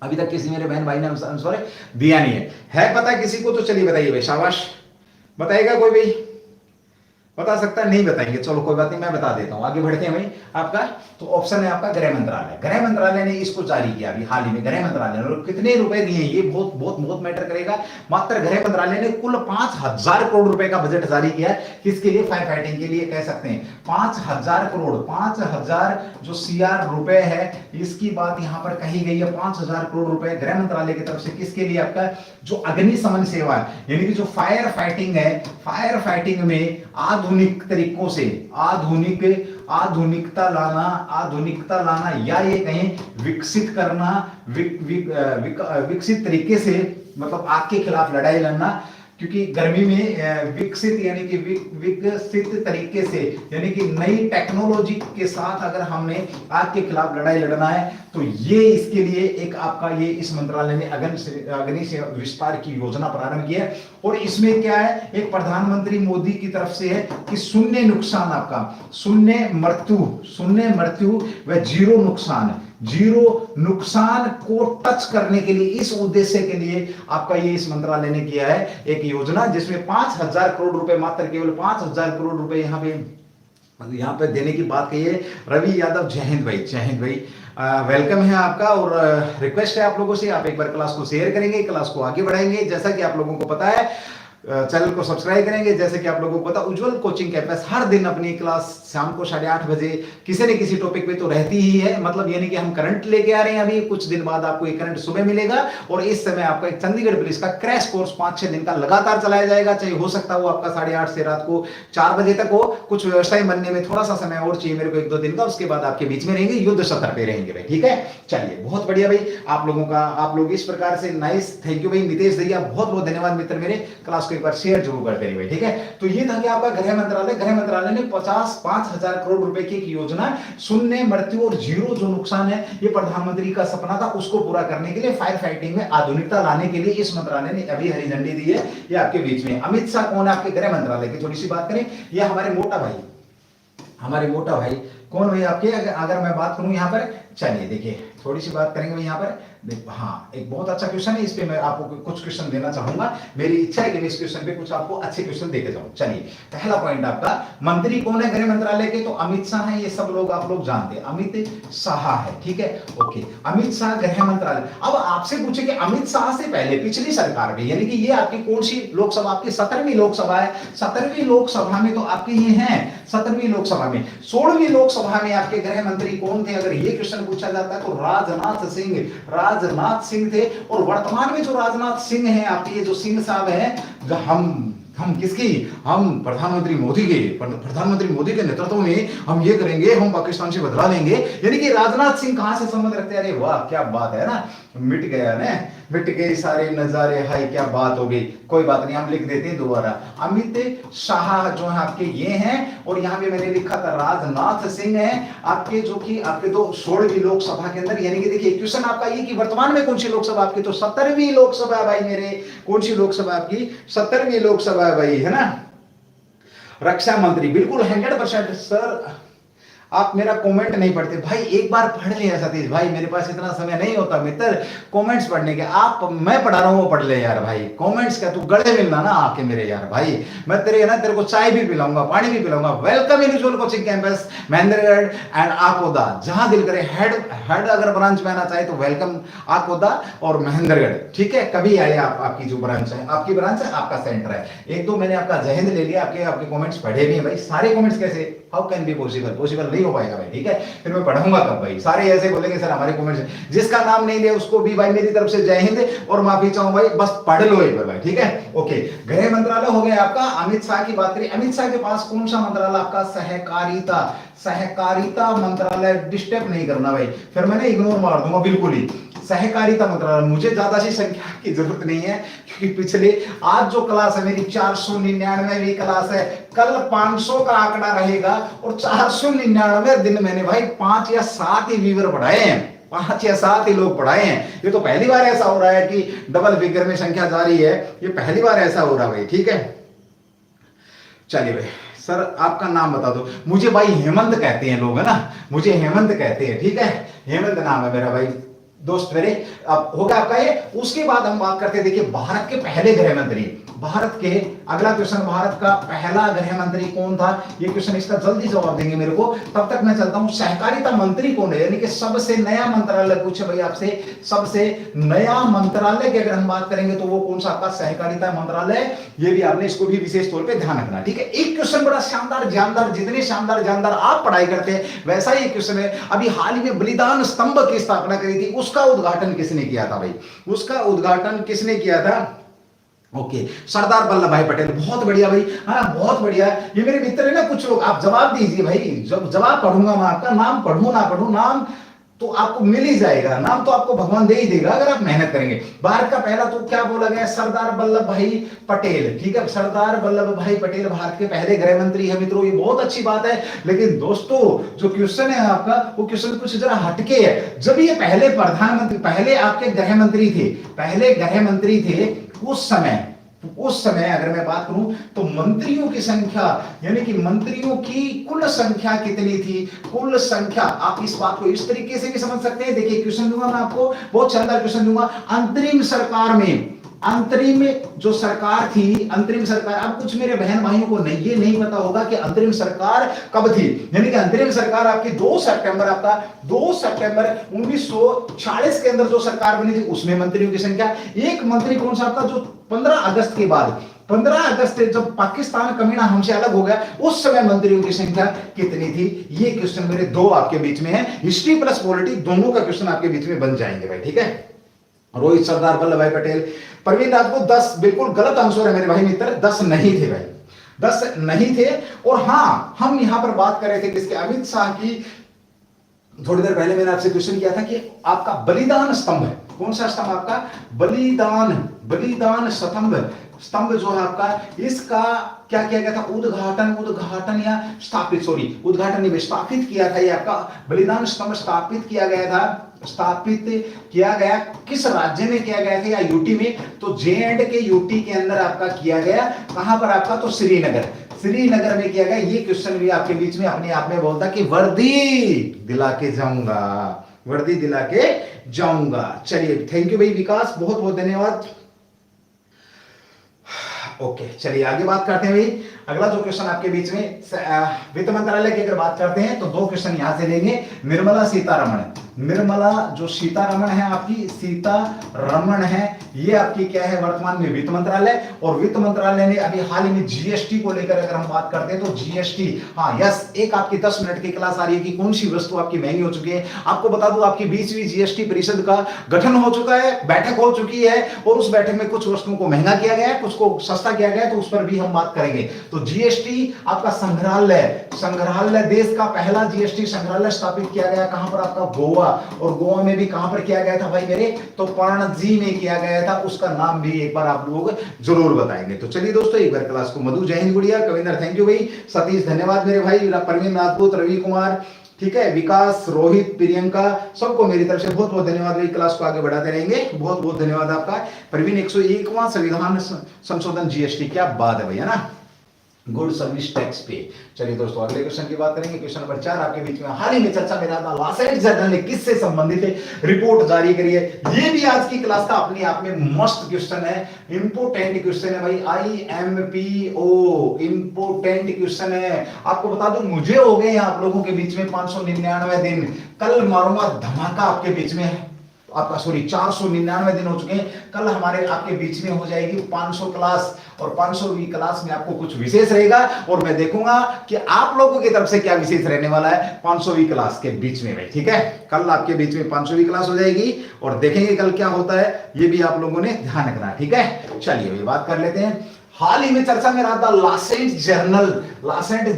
अभी तक किसी मेरे बहन भाई ने आंसर दिया नहीं है पता किसी को, तो चलिए बताइए भाई, शाबाश, बताएगा कोई भाई, बता सकता है, नहीं बताएंगे, चलो कोई बात नहीं, मैं बता देता हूं, आगे बढ़ते हैं भाई। आपका तो ऑप्शन है आपका गृह मंत्रालय, गृह मंत्रालय ने इसको जारी किया अभी हाल ही में, गृह मंत्रालय ने, कितने रुपए दिए ये बहुत बहुत बहुत मैटर करेगा। मात्र गृह मंत्रालय ने कुल 5,000 करोड़ रुपए का बजट जारी किया है, किसके लिए, फायर फाइटिंग के लिए, कह सकते हैं 5,000 करोड़, 5,000 जो सीआर रुपए है, इसकी बात यहां पर कही गई है। 5,000 करोड़ रुपए गृह मंत्रालय की तरफ से किसके लिए, आपका जो अग्निशमन सेवा है, यानी कि जो फायर फाइटिंग है, फायर फाइटिंग में आधुनिक तरीकों से आधुनिकता लाना, या ये कहें विकसित करना, विकसित तरीके से, मतलब आग के खिलाफ लड़ाई लड़ना, क्योंकि गर्मी में विकसित यानी कि विकसित तरीके से, यानी कि नई टेक्नोलॉजी के साथ अगर हमने आग के खिलाफ लड़ाई लड़ना है, तो ये इसके लिए एक आपका ये इस मंत्रालय ने अग्नि से विस्तार की योजना प्रारंभ की है। और इसमें क्या है, एक प्रधानमंत्री मोदी की तरफ से है कि शून्य नुकसान, आपका शून्य मृत्यु व जीरो नुकसान को टच करने के लिए, इस उद्देश्य के लिए आपका ये इस मंत्रालय ने किया है एक योजना, जिसमें 5,000 करोड़ रुपए, मात्र केवल 5,000 करोड़ रुपए यहाँ पे देने की बात कही है। रवि यादव, जय हिंद भाई, वेलकम है आपका, और रिक्वेस्ट है आप लोगों से, आप एक बार क्लास को शेयर करेंगे, क्लास को आगे बढ़ाएंगे। जैसा कि आप लोगों को पता है, चैनल को सब्सक्राइब करेंगे। जैसे कि आप लोगों को पता, उज्जवल कोचिंग कैंपस हर दिन अपनी क्लास शाम को 8:30 बजे किसी न किसी टॉपिक पे तो रहती ही है, मतलब यानी कि हम करंट लेके आ रहे हैं। अभी कुछ दिन बाद आपको एक करंट सुबह मिलेगा, और इस समय आपका एक चंडीगढ़ पुलिस का क्रैश कोर्स 5-6 दिन का लगातार चलाया जाएगा। चाहे हो सकता हो आपका 8:30 से रात को 4 बजे तक हो, कुछ व्यवस्थाएं बनने में थोड़ा सा समय और चाहिए मेरे को, 1-2 दिन का, उसके बाद आपके बीच में रहेंगे, युद्ध सत्र पे रहेंगे भाई, ठीक है। चलिए बहुत बढ़िया भाई, आप लोगों का, आप लोग इस प्रकार से नाइस, थैंक यू भाई। नितेश दैया, बहुत बहुत धन्यवाद मित्र मेरे, क्लास को एक बार शेयर जरूर करते रहिए, ठीक है। तो ये था कि आपका गृह मंत्रालय ने 5,000 करोड़ रुपए की एक योजना, शून्य मृत्यु और जीरो जो नुकसान है, ये प्रधानमंत्री का सपना था, उसको पूरा करने के लिए, फायर फाइटिंग में आधुनिकता लाने के लिए इस मंत्रालय ने अभी हरी झंडी दी है। ये आपके बीच में अमित शाह कौन है आपके गृह मंत्रालय की, थोड़ी सी बात करें। ये हमारे मोटा भाई कौन भाई आपके, अगर मैं बात करूं यहाँ पर, चलिए देखिए थोड़ी सी बात करेंगे यहाँ पर। हाँ, एक बहुत अच्छा क्वेश्चन है, इस पे मैं आपको कुछ क्वेश्चन देना चाहूंगा। मेरी इच्छा है कि मैं इस क्वेश्चन पे कुछ आपको अच्छे क्वेश्चन देके जाऊं। चलिए पहला पॉइंट आपका, मंत्री कौन है गृह मंत्रालय के, तो अमित शाह है, ये सब लोग आप लोग जानते हैं, अमित शाह है, ठीक है। ओके, अमित शाह गृह मंत्रालय। अब आपसे पूछे कि अमित शाह से पहले पिछली सरकार में, यानी कि ये आपकी कौन सी लोकसभा, आपकी 17वीं लोकसभा है, 17वीं लोकसभा में तो आपके ये हैं, 17वीं लोकसभा में, 16वीं लोकसभा में आपके गृह मंत्री कौन थे, अगर ये क्वेश्चन पूछा जाता है तो राजनाथ सिंह थे। और वर्तमान में जो राजनाथ सिंह हैं आपके, ये जो सिंह साहब हैं, हम किसकी, हम प्रधानमंत्री मोदी के नेतृत्व में हम ये करेंगे, हम पाकिस्तान से बदला लेंगे। यानी कि राजनाथ सिंह कहां से संबंध रखते हैं, अरे वाह क्या बात है ना, मिट गए सारे नजारे, हाय क्या बात हो गई। कोई बात नहीं, हम लिख देते हैं दोबारा, अमित शाह जो है आपके ये हैं, और यहां पे मैंने लिखा था राजनाथ सिंह है आपके, जो कि आपके 16वीं लोकसभा के अंदर। यानी कि देखिए क्वेश्चन आपका ये कि वर्तमान में कौन सी लोकसभा आपकी, तो 17वीं लोकसभा भाई मेरे, कौन सी लोकसभा आपकी, 17वीं लोकसभा भाई, है ना। रक्षा मंत्री, बिल्कुल 100% सर, आप मेरा कमेंट नहीं पढ़ते भाई, एक बार पढ़ लिया सतीश भाई, मेरे पास इतना समय नहीं होता मित्र कमेंट्स पढ़ने के, आप मैं पढ़ा रहा हूं वो पढ़ ले यार भाई, कमेंट्स का तू गले मिलना ना आके मेरे यार भाई, मैं तेरे को चाय भी पिलाऊंगा, पानी भी पिलाऊंगा। Welcome in visual coaching campus Mahendragarh and Akoda, जहां दिल करे, हेड अगर ब्रांच में आना चाहे तो वेलकम आकोदा और महेंद्रगढ़, ठीक है। कभी आए आप, आपकी जो ब्रांच है, आपकी ब्रांच है, आपका सेंटर है। एक दो मैंने आपका जय हिंद ले लिया, आपके कमेंट्स पढ़े भी हैं भाई, सारे कमेंट्स कैसे, हाउ कैन बी पॉसिबल नहीं हो पाएगा भाई, ठीक है। फिर मैं पढ़ूंगा कब भाई, सारे ऐसे बोलेंगे सर हमारे कमेंट्स, जिसका नाम नहीं लिया उसको भी भाई मेरी तरफ से जय हिंद और माफी चाहूं भाई, बस पढ़ लो एक बार भाई, ठीक है। ओके, गृह मंत्रालय हो गया आपका। अमित शाह की बात करें, अमित शाह के पास कौन सा मंत्रालय आपका, सहकारिता मंत्रालय, डिस्टर्ब नहीं करना भाई, फिर मैंने इग्नोर मार दूंगा बिल्कुल ही। सहकारिता मंत्रालय, मुझे ज्यादा सी संख्या की जरूरत नहीं है, क्योंकि पिछले आज जो क्लास है मेरी 499वीं क्लास है, कल 500 का आंकड़ा रहेगा, और 499 दिन मैंने भाई 5 या 7 ही व्यूअर पढ़ाए हैं, 5 या 7 ही लोग पढ़ाए हैं। ये तो पहली बार ऐसा हो रहा है कि डबल फिगर में संख्या जारी है, ये पहली बार ऐसा हो रहा है भाई, ठीक है। चलिए भाई, सर आपका नाम बता दो, मुझे भाई हेमंत कहते हैं लोग, है ना, मुझे हेमंत कहते हैं, ठीक है, हेमंत नाम है मेरा भाई दोस्त मेरे। अब होगा आपका ये। उसके बाद हम बात करते हैं, देखिए भारत के पहले गृह मंत्री, भारत के, अगला क्वेश्चन, भारत का पहला गृह मंत्री कौन था, ये क्वेश्चन, इसका जल्दी जवाब देंगे मेरे को, तब तक मैं चलता हूं। सहकारिता मंत्री कौन है, यानी कि सबसे नया मंत्रालय पूछे भाई आपसे, सबसे नया मंत्रालय की अगर हम बात करेंगे तो वो कौन सा आपका सहकारिता मंत्रालय, ये भी आपने इसको भी विशेष तौर पे ध्यान रखना, ठीक है। एक क्वेश्चन बड़ा शानदार जानदार, जितने शानदार जानदार आप पढ़ाई करते हैं वैसा ही क्वेश्चन है। अभी हाल ही में बलिदान स्तंभ की स्थापना करी थी, उसका उद्घाटन किसने किया था भाई, उसका उद्घाटन किसने किया था, ओके, सरदार वल्लभ भाई पटेल। बहुत बढ़िया भाई, हाँ बहुत बढ़िया। ये मेरे मित्र है ना कुछ लोग, आप जवाब दीजिए भाई, जब जवाब पढ़ूंगा मैं आपका, नाम पढ़ूं ना पढ़ूं, नाम तो आपको मिल ही जाएगा, नाम तो आपको भगवान दे ही देगा अगर आप मेहनत करेंगे। भारत का पहला तो क्या बोला गया, सरदार वल्लभ भाई पटेल, ठीक है, सरदार वल्लभ भाई पटेल भारत के पहले गृह मंत्री है मित्रों, ये बहुत अच्छी बात है। लेकिन दोस्तों जो क्वेश्चन है आपका, वो क्वेश्चन कुछ जरा हटके है। जब ये पहले प्रधानमंत्री, पहले आपके गृह मंत्री थे, पहले गृह मंत्री थे, उस समय अगर मैं बात करूं तो मंत्रियों की संख्या, यानी कि मंत्रियों की कुल संख्या कितनी थी, कुल संख्या, आप इस बात को इस तरीके से भी समझ सकते हैं। देखिए क्वेश्चन दूंगा मैं आपको, बहुत शानदार क्वेश्चन दूंगा। अंतरिम सरकार में, अंतरिम जो सरकार थी, अंतरिम सरकार, अब कुछ मेरे बहन भाइयों को नहीं, ये नहीं पता होगा कि अंतरिम सरकार कब थी। यानी कि अंतरिम सरकार आपकी 2 सितंबर, आपका 2 सितंबर 1946 के अंदर जो सरकार बनी थी, उसमें मंत्रियों की संख्या, एक मंत्री कौन सा आपका, जो 15 अगस्त के बाद, 15 अगस्त जब पाकिस्तान कमीना हमसे अलग हो गया, उस समय मंत्रियों की संख्या कितनी थी। ये क्वेश्चन मेरे 2 आपके बीच में है, हिस्ट्री प्लस पॉलिटिक्स दोनों का क्वेश्चन आपके बीच में बन जाएंगे भाई, ठीक है। रोहित सरदार वल्लभ भाई पटेल, प्रवीण राजपूत 10 बिल्कुल गलत आंसर है मेरे भाई मित्र, 10 नहीं थे भाई, 10 नहीं थे। और हां, हम यहां पर बात कर रहे थे किसके, अमित शाह की। थोड़ी देर पहले मैंने आपसे क्वेश्चन किया था कि आपका बलिदान स्तंभ है, कौन सा स्तंभ आपका? बलिदान, बलिदान स्तंभ जो है आपका, इसका क्या किया गया था? उद्घाटन या स्थापित, सॉरी उद्घाटन नहीं, स्थापित किया था। ये आपका बलिदान स्तंभ स्थापित किया गया था। स्थापित किया गया किस राज्य में किया गया था? या यूटी में? तो जे एंड के यूटी के अंदर आपका किया गया। कहां पर आपका? तो श्रीनगर में किया गया। ये क्वेश्चन भी आपके बीच में अपने आप में बोलता कि वर्दी दिला के जाऊंगा, वर्दी दिला के जाऊंगा। चलिए, थैंक यू भाई विकास, बहुत बहुत धन्यवाद। ओके, चलिए आगे बात करते हैं भाई। अगला जो क्वेश्चन आपके बीच में वित्त मंत्रालय की अगर बात करते हैं तो दो क्वेश्चन यहां से लेंगे। निर्मला सीतारमण, निर्मला जो सीतारमण है आपकी, सीतारमण है, ये आपकी क्या है वर्तमान में? वित्त मंत्रालय। और वित्त मंत्रालय ने अभी हाल ही में जीएसटी को लेकर अगर हम बात करते हैं तो जीएसटी, हाँ यस, एक आपकी 10 मिनट की क्लास आ रही है कि कौन सी वस्तु आपकी महंगी हो चुकी है। आपको बता दूं आपकी 20वीं जीएसटी परिषद का गठन हो चुका है, बैठक हो चुकी है, और उस बैठक में कुछ वस्तुओं को महंगा किया गया है, कुछ को सस्ता किया गया है, तो उस पर भी हम बात करेंगे। तो जीएसटी आपका संग्रहालय, देश का पहला जीएसटी संग्रहालय स्थापित किया गया कहां पर? आपका गोवा। और गोवा में भी कहां पर किया गया था भाई मेरे? तो पणजी में किया गया था। उसका नाम भी एक बार आप लोग जरूर बताएंगे। तो चलिए दोस्तों, एक बार क्लास को मधु, जय हिंद गुड़िया, कविंदर थैंक यू भाई, सतीश धन्यवाद मेरे भाई, प्रवीण राजपूत, रवि कुमार, ठीक है, विकास, रोहित, प्रियंका, सबको मेरी तरफ से बहुत बहुत धन्यवाद भाई। क्लास को आगे बढ़ाते रहेंगे, बहुत बहुत धन्यवाद आपका। प्रवीण 101वां संविधान संशोधन जीएसटी, क्या बात है भैया ना, गुड सर्विस टैक्स पे। चलिए दोस्तों, अगले क्वेश्चन की बात करेंगे। क्वेश्चन नंबर 4 आपके बीच में हाल ही में चर्चा में रहा, लासेट जर्नल ने किससे संबंधित रिपोर्ट जारी करी है। ये भी आज की क्लास का अपने आप में मस्त क्वेश्चन है, इंपोर्टेंट क्वेश्चन है भाई, IMPO इंपोर्टेंट क्वेश्चन है। आपको बता दूं, मुझे हो गए आप लोगों के बीच में 599 दिन, कल मारूंगा धमाका आपके बीच में आपका, सॉरी 499 दिन हो चुके हैं। कल हमारे आपके बीच में हो जाएगी 500 क्लास, और 500वीं क्लास में आपको कुछ विशेष रहेगा, और मैं देखूंगा कि आप लोगों की तरफ से क्या विशेष रहने वाला है 500वीं क्लास के बीच में भाई, ठीक है। कल आपके बीच में 500वीं क्लास हो जाएगी, और देखेंगे कल क्या होता है, ये भी आप लोगों ने ध्यान रखना है, ठीक है। चलिए भाई बात कर लेते हैं। हाल ही में चर्चा में रहा था लासेट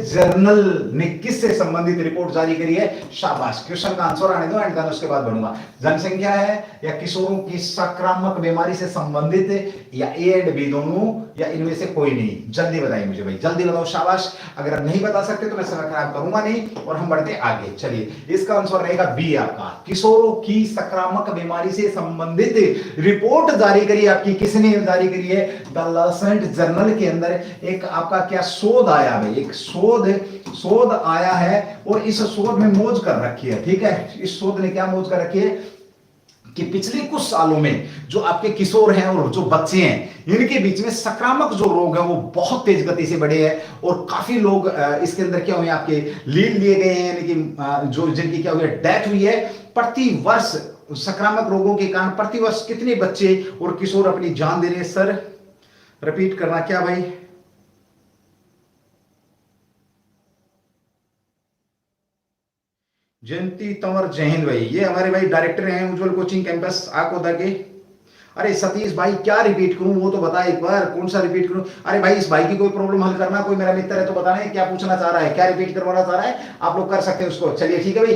जर्नल ने किससे संबंधित रिपोर्ट जारी करी है। शाबाश, क्वेश्चन का आंसर आने दो, एंड उसके बाद बढ़ूंगा। जनसंख्या है या किशोरों की संक्रामक बीमारी से संबंधित, या ए एंड बी दोनों, या इनमें से कोई नहीं? जल्दी बताइए मुझे भाई, जल्दी बताओ, शाबाश। अगर नहीं बता सकते तो मैं समय खराब करूंगा नहीं, और हम बढ़ते आगे। चलिए, इसका आंसर रहेगा बी आपका, किशोरों की संक्रामक बीमारी से संबंधित रिपोर्ट जारी करी आपकी, किसने जारी करी है? द लासेट जर्नल के अंदर एक आपका क्या शोध आया भाई, एक शोध आया है, और इस शोध में मौज कर रखी है, ठीक है। इस शोध ने क्या मौज कर रखी है कि पिछले कुछ सालों में जो आपके किशोर हैं और जो बच्चे हैं, इनके बीच में संक्रामक जो रोग हैं वो बहुत तेज गति से बढ़े हैं, और काफी लोग इसके अंदर क्या हुए, आपके लीड लिए गए हैं, यानी कि जो जिनकी क्या हुई है, डेथ हुई है। प्रति वर्ष संक्रामक रोगों के कारण प्रति वर्ष कितने बच्चे और किशोर अपनी जान दे रहे हैं? सर रिपीट करना क्या भाई? जयंती तंवर, जय हिंद भाई, ये हमारे भाई डायरेक्टर हैं उज्जवल कोचिंग कैंपस आकोदा के। अरे सतीश भाई, क्या रिपीट करूं वो तो बता एक बार, कौन सा रिपीट करूं? अरे भाई, इस भाई की कोई प्रॉब्लम हल करना, कोई मेरा मित्र है तो बताना है क्या पूछना चाह रहा है, क्या रिपीट करवाना चाह रहा है, आप लोग कर सकते हैं उसको। चलिए ठीक है भाई,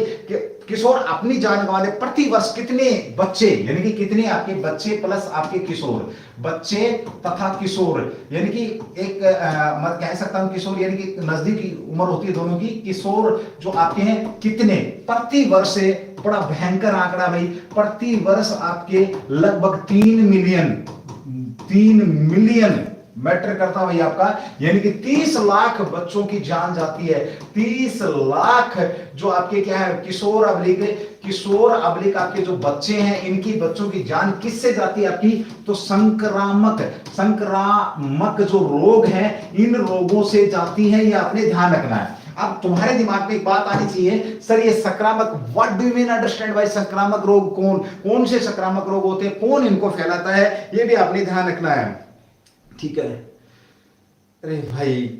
किशोर अपनी जान गंवा दे, प्रति वर्ष कितने बच्चे, यानी कि कितने आपके बच्चे प्लस आपके किशोर, बच्चे तथा किशोर, यानी कि एक मैं कह सकता हूं किशोर यानी कि नजदीकी उम्र होती है दोनों की, किशोर जो आपके हैं कितने प्रति वर्ष, बड़ा भयंकर आंकड़ा भाई, प्रति वर्ष आपके लगभग 3 मिलियन मैटर करता भाई आपका, यानी कि 30 लाख बच्चों की जान जाती है। 30 लाख जो आपके क्या है, किशोर अबलिक आपके जो बच्चे हैं, इनकी बच्चों की जान किससे जाती है आपकी? तो संक्रामक जो रोग हैं, इन रोगों से जाती है, ये आपने ध्यान रखना है। अब तुम्हारे दिमाग में एक बात आनी चाहिए, सर ये संक्रामक, what do you mean understand by संक्रामक रोग? कौन से संक्रामक रोग होते हैं, कौन इनको फैलाता है, ये भी आपने ध्यान रखना है, ठीक है। अरे भाई,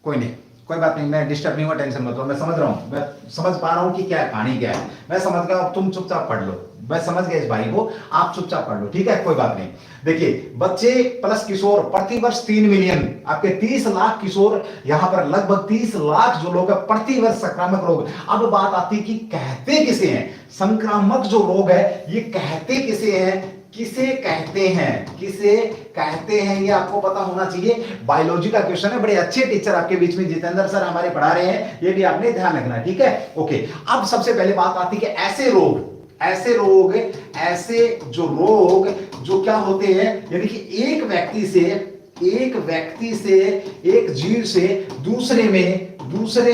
कोई नहीं, कोई बात नहीं, मैं डिस्टर्ब नहीं हुआ, टेंशन मत लो, मैं समझ रहा हूँ, मैं समझ पा रहा हूँ कि क्या कहानी क्या है, मैं समझ गया, अब तुम चुपचाप पढ़ लो, मैं समझ गया इस भाई को, आप चुपचाप पढ़ लो, ठीक है, कोई बात नहीं। देखिए, बच्चे प्लस किशोर प्रतिवर्ष 3 मिलियन, आपके 30 लाख किशोर, यहां पर लगभग 30 लाख जो लोग हैं प्रतिवर्ष संक्रामक रोग। अब बात आती कि कहते किसे हैं संक्रामक जो रोग है, ये कहते किसे हैं, किसे कहते हैं, किसे कहते हैं, ये आपको पता होना चाहिए। बायोलॉजी का क्वेश्चन है, बड़े अच्छे टीचर आपके बीच में जितेंद्र सर हमारे पढ़ा रहे हैं, ये भी आपने ध्यान रखना है, ठीक है, ओके। अब सबसे पहले बात आती है कि ऐसे रोग, ऐसे जो रोग जो क्या होते हैं, यानी कि एक व्यक्ति से एक जीव से दूसरे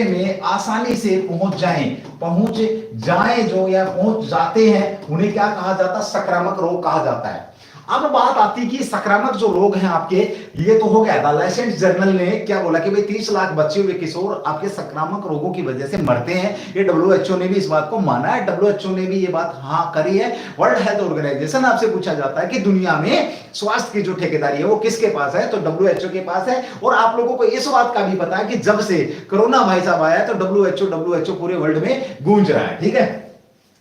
में आसानी से पहुंच जाए जो या पहुंच जाते हैं, उन्हें क्या कहा जाता है, संक्रामक रोग कहा जाता है। अब बात आती कि संक्रामक जो रोग हैं आपके, ये तो हो गया, द लाइसेंस जर्नल ने क्या बोला कि भाई 30 लाख बच्चे हुए किशोर आपके संक्रामक रोगों की वजह से मरते हैं। ये WHO ने भी इस बात को माना है, WHO ने भी ये बात हाँ करी है। वर्ल्ड हेल्थ ऑर्गेनाइजेशन आपसे पूछा जाता है कि दुनिया में स्वास्थ्य की जो ठेकेदारी है वो किसके पास है, तो WHO के पास है। और आप लोगों को इस बात का भी पता है कि जब से कोरोना भाई साहब आया तो WHO पूरे वर्ल्ड में गूंज रहा है, ठीक है।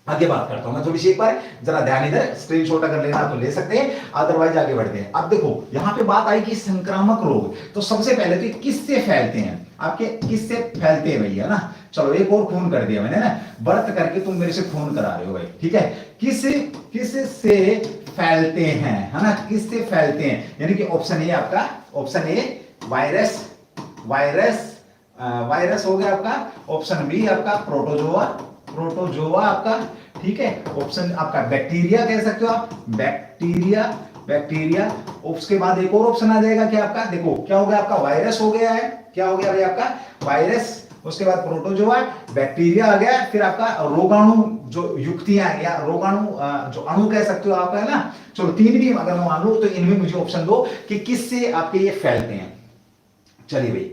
आगे बात करता हूं मैं थोड़ी सी, एक बार जरा ध्यान इधर, स्क्रीनशॉट अगर लेना तो ले सकते हैं, अदरवाइज आगे बढ़ते हैं। अब देखो यहां पे बात आई कि संक्रामक रोग, तो सबसे पहले तो किससे फैलते हैं, आपके किससे फैलते हैं भैया ना। चलो एक और खून कर दिया मैंने ना, व्रत करके तुम मेरे से खून करा रहे हो भाई, ठीक है। किससे फैलते हैं, है ना, किससे फैलते हैं, यानी कि ऑप्शन ए आपका, ऑप्शन ए वायरस हो गया आपका, ऑप्शन बी आपका प्रोटोजोआ आपका, ठीक है, ऑप्शन आपका बैक्टीरिया कह सकते हो आप, बैक्टीरिया। उसके बाद एक और ऑप्शन आ जाएगा क्या आपका, देखो क्या हो गया आपका, वायरस हो गया है, क्या हो गया भाई आपका वायरस, उसके बाद प्रोटोजोआ, बैक्टीरिया आ गया, फिर आपका रोगाणु जो युक्तियां या रोगाणु जो अणु कह सकते हो आप, है ना। चलो तीन भी अगर मैं मान लूं तो इनमें मुझे ऑप्शन दो कि किससे आपके ये फैलते हैं। चलिए भाई,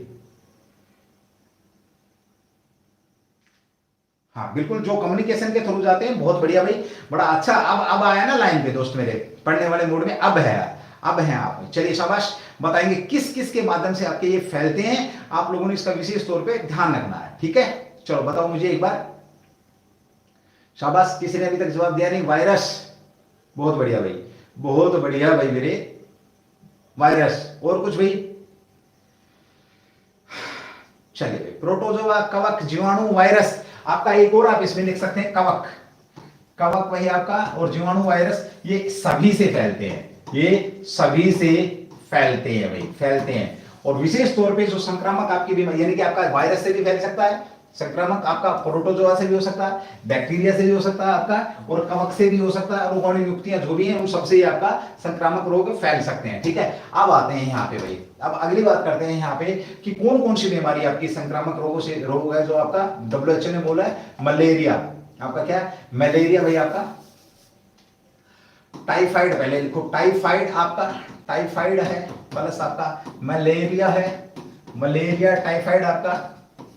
हाँ बिल्कुल, जो कम्युनिकेशन के थ्रू जाते हैं, बहुत बढ़िया भाई, बड़ा अच्छा। अब आया ना लाइन पे दोस्त मेरे, पढ़ने वाले मूड में अब हैं आप। चलिए शाबाश, बताएंगे किस किस के माध्यम से आपके ये फैलते हैं, आप लोगों ने इसका विशेष तौर पे ध्यान रखना है, ठीक है। चलो बताओ मुझे एक बार, शाबाश, किसी ने अभी तक जवाब दिया नहीं, वायरस, बहुत बढ़िया भाई, बहुत बढ़िया भाई मेरे, वायरस। और कुछ भाई, चलिए भाई, प्रोटोजोआ, कवक, जीवाणु, वायरस, आपका एक और आप इसमें लिख सकते हैं कवक वही आपका, और जीवाणु, वायरस, ये सभी से फैलते हैं, ये सभी से फैलते हैं भाई, फैलते हैं। और विशेष तौर पे जो संक्रामक आपकी बीमारी, यानी कि आपका वायरस से भी फैल सकता है संक्रामक, आपका प्रोटोजोआ से भी हो सकता है, बैक्टीरिया से भी हो सकता है आपका, और कवक से भी हो सकता है, रोगाणु युक्तियां जो भी हैं उन सबसे ही आपका संक्रामक रोग फैल सकते हैं, ठीक है। अब आते हैं यहाँ पे भाई, अब अगली बात करते हैं यहाँ पे कि कौन कौन सी बीमारी आपकी संक्रामक रोगों से रोग है, जो आपका WHO ने बोला है, मलेरिया, आपका क्या है, मलेरिया भाई, आपका टाइफाइड, पहले लिखो टाइफाइड, आपका टाइफाइड है, प्लस आपका मलेरिया है, मलेरिया, टाइफाइड आपका,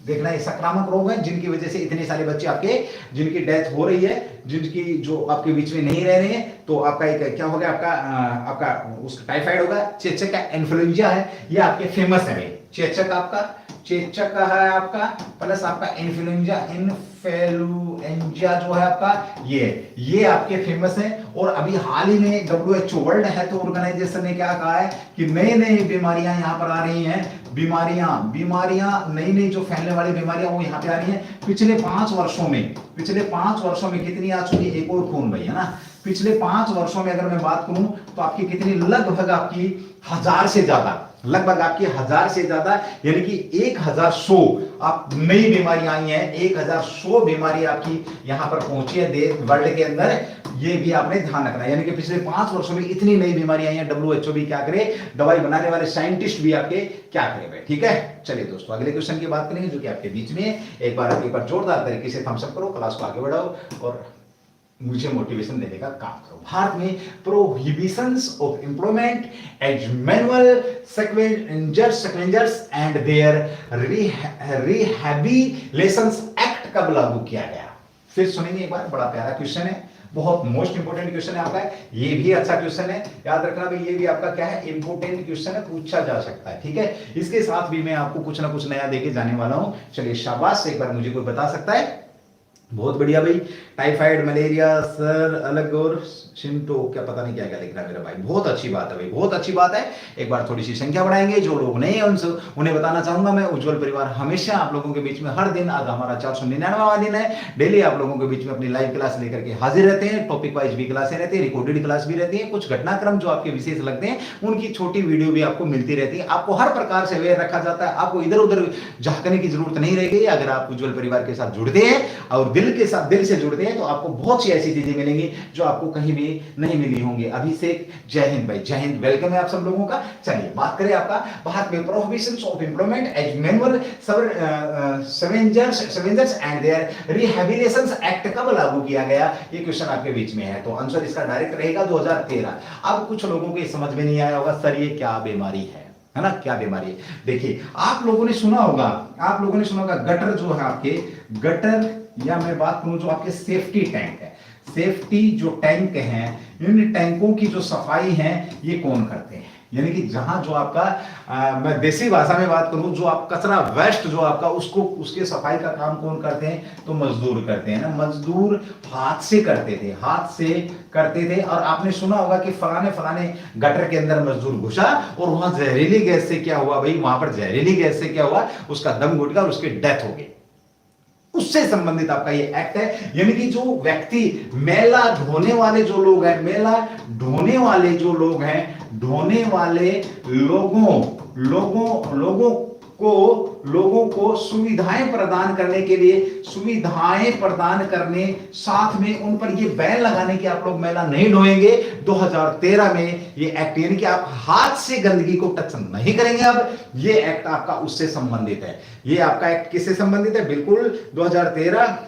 देखना ये संक्रामक रोग है जिनकी वजह से इतने सारे बच्चे आपके जिनकी डेथ हो रही है, जिनकी जो आपके बीच में नहीं रह रहे हैं, तो आपका एक क्या हो गया आपका उसका टाइफाइड होगा, चेचक का इन्फ्लुएंजा है, ये आपके फेमस है भाई, चेचक आपका, चेचक है आपका, प्लस आपका इन्फ्लुएंजा जो है आपका, ये आपके फेमस है। और अभी हाल ही में WHO वर्ल्ड हेल्थ ऑर्गेनाइजेशन ने क्या कहा है कि नई नई बीमारियां यहां पर आ रही हैं, बीमारियां नई जो फैलने वाली बीमारियां वो यहाँ पे आ रही हैं। पिछले 5 वर्षों में कितनी आ चुकी है, एक और खून भाई, है ना। पिछले 5 वर्षों में अगर मैं बात करूं तो आपकी कितनी, लगभग आपकी 1000 से ज्यादा, लगभग आपकी 1000 से ज्यादा, यानी कि 1100 आप नई बीमारियां आई हैं, 1100 बीमारी आपकी यहां पर पहुंची है देश वर्ल्ड के अंदर, ये भी आपने ध्यान रखना है। यानी कि पिछले 5 वर्षों में इतनी नई बीमारियां आई हैं, WHO भी क्या करे, दवाई बनाने वाले साइंटिस्ट भी आपके क्या करे, ठीक है। चलिए दोस्तों, अगले क्वेश्चन की बात करेंगे जो कि आपके बीच में, एक बार जोरदार तरीके से थम्स अप करो, क्लास को आगे बढ़ाओ और मुझे मोटिवेशन देने का काम करो। भारत में prohibitions of employment as manual scavengers and their rehabilitations act कब लागू किया गया, फिर सुनेंगे एक बार, बड़ा प्यारा क्वेश्चन है, बहुत मोस्ट इंपोर्टेंट क्वेश्चन है आपका, ये भी अच्छा क्वेश्चन है, याद रखना भाई, ये भी आपका क्या है, इंपोर्टेंट क्वेश्चन है, पूछा जा सकता है, ठीक है। इसके साथ भी मैं आपको कुछ ना कुछ नया देके जाने वाला हूं। चलिए शाबाश, एक बार मुझे कोई बता सकता है? बहुत बढ़िया भाई। टाइफाइड, मलेरिया सर अलग, और सिम्टो क्या पता नहीं क्या क्या लिख रहा है मेरा भाई, बहुत अच्छी बात है भाई, बहुत अच्छी बात है। एक बार थोड़ी सी संख्या बढ़ाएंगे, जो लोग नहीं है उनसे उन्हें बताना चाहूंगा मैं, उज्जवल परिवार हमेशा आप लोगों के बीच में हर दिन, आज हमारा 499वां दिन है, डेली आप लोगों के बीच में अपनी लाइव क्लास लेकर के हाजिर रहते हैं। टॉपिक वाइज भी क्लासें रहती है, रिकॉर्डेड क्लास भी रहती है, कुछ घटनाक्रम जो आपके विशेष लगते हैं उनकी छोटी वीडियो भी आपको मिलती रहती है। आपको हर प्रकार से अवेयर रखा जाता है, आपको इधर उधर झांकने की जरूरत नहीं रहेगी। अगर आप उज्जवल परिवार के साथ जुड़ते हैं और दिल के साथ, दिल से जुड़ते हैं, तो आपको बहुत सी ऐसी चीजें मिलेंगी जो आपको कहीं भी नहीं मिली होंगी। अभिषेक, जय हिंद भाई, जय हिंद, वेलकम है आप सब लोगों का। चलिए बात करें आपका भारत में prohibitions of employment as manual scavengers and their rehabilitations act कब लागू किया गया, ये क्वेश्चन आपके बीच में है। तो आंसर इसका डायरेक्ट रहेगा 2013। अब कुछ लोगों को समझ में नहीं आया होगा, सर ये क्या बीमारी है ना, क्या बीमारी है। देखिए आप लोगों ने सुना होगा, आप लोगों ने सुना होगा गटर जो है आपके, गटर, या मैं बात करूं जो आपके सेफ्टी टैंक है, सेफ्टी जो टैंक हैं, इन टैंकों की जो सफाई है ये कौन करते हैं, यानी कि जहां जो आपका मैं देसी भाषा में बात करूं, जो आप कचरा वेस्ट जो आपका, उसको, उसके सफाई का काम कौन करते हैं, तो मजदूर करते हैं ना, मजदूर हाथ से करते थे, हाथ से करते थे। और आपने सुना होगा कि फलाने फलाने गटर के अंदर मजदूर घुसा और वहां जहरीली गैस से क्या हुआ भाई, वहां पर जहरीली गैस से क्या हुआ, उसका दम घुट गया और उसकी डेथ हो गई। उससे संबंधित आपका ये एक्ट है। यानी कि जो व्यक्ति मेला ढोने वाले जो लोग हैं, मेला ढोने वाले जो लोग हैं, ढोने वाले लोगों लोगों लोगों लोगों को सुविधाएं प्रदान करने के लिए, सुविधाएं प्रदान करने, साथ में उन पर ये बैन लगाने की आप लोग मेला नहीं ढोएंगे। 2013 में ये एक्ट, यानी कि आप हाथ से गंदगी को टच नहीं करेंगे। अब ये एक्ट आपका उससे संबंधित है। ये आपका एक्ट किससे संबंधित है, बिल्कुल 2013।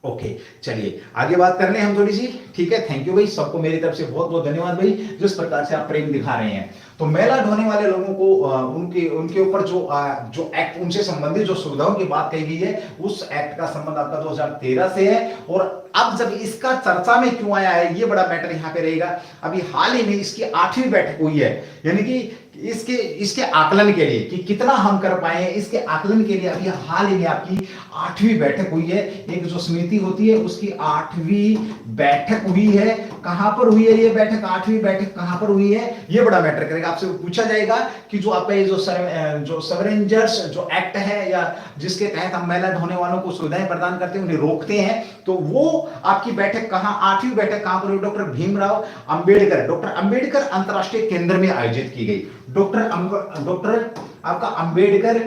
ओके चलिए आगे बात कर लें हम थोड़ी सी, ठीक है। थैंक यू भाई, सबको मेरी तरफ से बहुत बहुत धन्यवाद भाई, जिस प्रकार से आप प्रेम दिखा रहे हैं। तो मेला ढोने वाले लोगों को उनके उनके ऊपर जो एक्ट, उनसे संबंधित जो सुविधाओं की बात कही गई है, उस एक्ट का संबंध आपका 2013 से है। और अब जब इसका चर्चा में क्यों आया है, ये बड़ा मैटर यहां पे रहेगा। अभी हाल ही में इसकी 8वीं बैठक हुई है, यानी कि इसके इसके आकलन के लिए कि कितना हम कर पाए हैं, इसके आकलन के लिए अभी हाल ही में आपकी 8वीं बैठक हुई है। एक जो समिति होती है उसकी 8वीं बैठक हुई है। कहां पर हुई है ये बैठक, 8वीं बैठक कहां पर हुई है, ये बड़ा मैटर करेगा। आपसे पूछा जाएगा कि जो आपका ये जो सर्वेंजर्स जो एक्ट है, या जिसके तहत हम मेला ढोने वालों को सुविधाएं प्रदान करते हैं, उन्हें रोकते हैं, तो वो आपकी बैठक कहां, 8वीं बैठक कहां पर हुई, डॉक्टर भीमराव अंबेडकर, डॉक्टर अंबेडकर अंतरराष्ट्रीय केंद्र में आयोजित की गई। डॉक्टर आपका अंबेडकर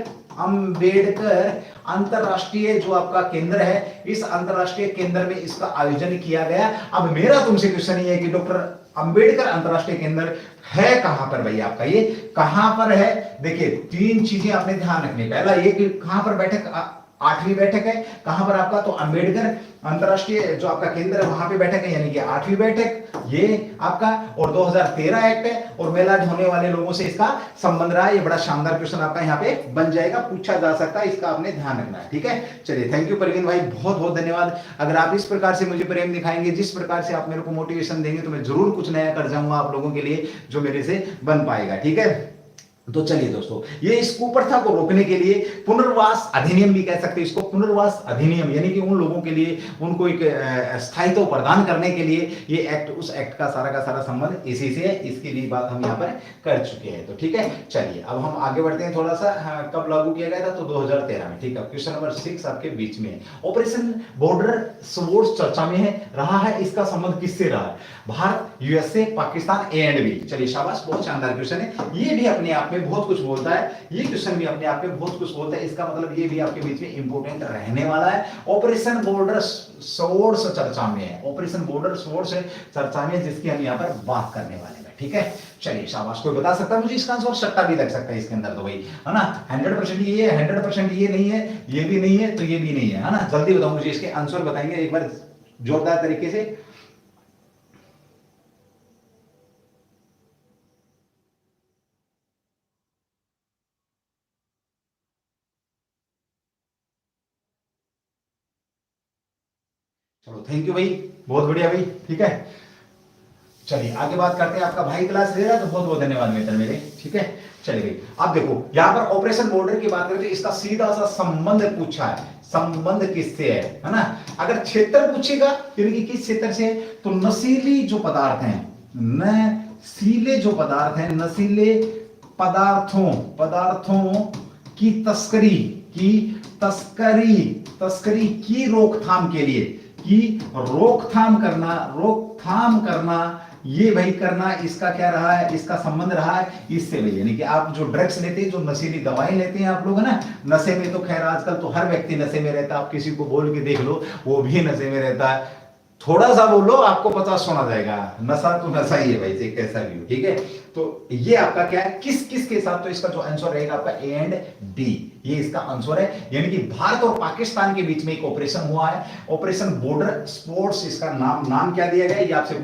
अंतरराष्ट्रीय जो आपका केंद्र है, इस अंतरराष्ट्रीय केंद्र में इसका आयोजन किया गया। अब मेरा तुमसे क्वेश्चन ये है कि डॉक्टर अंबेडकर अंतरराष्ट्रीय केंद्र है कहां पर भाई, आपका ये कहां पर है। देखिए 3 चीजें आपने ध्यान रखनी। पहला ये कि कहां पर बैठक, 8वीं बैठक है, कहां पर आपका, तो अंबेडकर अंतरराष्ट्रीय जो आपका केंद्र है वहां पे बैठक है, यानी कि 8वीं बैठक ये आपका। और 2013 एक्ट है, और मेला ढोने वाले लोगों से इसका संबंध रहा है। ये बड़ा शानदार क्वेश्चन आपका यहाँ पे बन जाएगा, पूछा जा सकता है, इसका आपने ध्यान रखना है, ठीक है। चलिए थैंक यू परवीन भाई, बहुत बहुत धन्यवाद। अगर आप इस प्रकार से मुझे प्रेम दिखाएंगे, जिस प्रकार से आप मेरे को मोटिवेशन देंगे, तो मैं जरूर कुछ नया कर जाऊंगा आप लोगों के लिए, जो मेरे से बन पाएगा, ठीक है। तो चलिए दोस्तों, ये इस कुप्रथा को रोकने के लिए पुनर्वास अधिनियम भी कह सकते हैं इसको, पुनर्वास अधिनियम, यानी कि उन लोगों के लिए उनको एक स्थायित्व प्रदान करने के लिए ये एक्ट, उस एक्ट का सारा संबंध इसी से है। इसकी भी बात हम यहाँ पर कर चुके हैं, तो ठीक है। चलिए अब हम आगे बढ़ते हैं थोड़ा सा। हाँ, कब लागू किया गया था, तो 2013 में, ठीक है। क्वेश्चन नंबर 6 आपके बीच में है। ऑपरेशन बॉर्डर स्वॉर्ड चर्चा में है, रहा है, इसका संबंध किससे रहा है, Bharat, USA, Pakistan, A and B. चलिए शाबाश, बहुत शानदार क्वेश्चन है। ये भी अपने आप में बहुत कुछ बोलता है, ये क्वेश्चन भी अपने आप में बहुत कुछ बोलता है। इसका मतलब ये भी आपके बीच में इंपॉर्टेंट रहने वाला है। ऑपरेशन बॉर्डर स्वॉर्ड्स चर्चा में है, ऑपरेशन बॉर्डर स्वॉर्ड्स चर्चा में, जिसकी हम यहाँ पर बात करने वाले हैं, ठीक है। चलिए शाबाश, कोई बता सकता है मुझे इसका आंसर, सट्टा भी लग सकता है इसके अंदर, तो भाई है ना, 100% ये है, 100% ये नहीं है, ये भी नहीं है, तो ये भी नहीं है ना। जल्दी बताओ मुझे इसके आंसर, बताएंगे एक बार जोरदार तरीके से। चलो थैंक यू भाई। बहुत बढ़िया भाई, ठीक है। चलिए आगे बात करते हैं। आपका भाई क्लास ले रहा है तो बहुत बहुत धन्यवाद मित्र मेरे, ठीक है। चलिए भाई आप देखो यहाँ पर ऑपरेशन बॉर्डर की बात करें तो इसका सीधा सा संबंध पूछा है। संबंध किससे है ना। अगर क्षेत्र पूछेगा यानी कि किस क्षेत्र से, तो नशीली जो पदार्थ हैं, नशीले जो पदार्थ हैं, नशीले पदार्थों की तस्करी की रोकथाम के लिए, की रोकथाम करना ये भाई करना, इसका क्या रहा है, इसका संबंध रहा है इससे भाई। यानी कि आप जो ड्रग्स लेते हैं, जो नशीली दवाएं लेते हैं आप लोग, है ना, नशे में तो खैर आजकल तो हर व्यक्ति नशे में रहता है। आप किसी को बोल के देख लो वो भी नशे में रहता है। थोड़ा सा बोलो आपको 50 सुना जाएगा। नशा तो नशा ही है भाई, से कैसा भी हो, ठीक है। तो ये आपका क्या है, किस किस के साथ, तो इसका जो आंसर रहेगा आपका ए एंड डी, ये इसका आंसर है। यानी कि भारत और पाकिस्तान के बीच में एक ऑपरेशन हुआ है, ऑपरेशन बॉर्डर स्पोर्ट्स। इसका नाम क्या दिया गया है, ये आपसे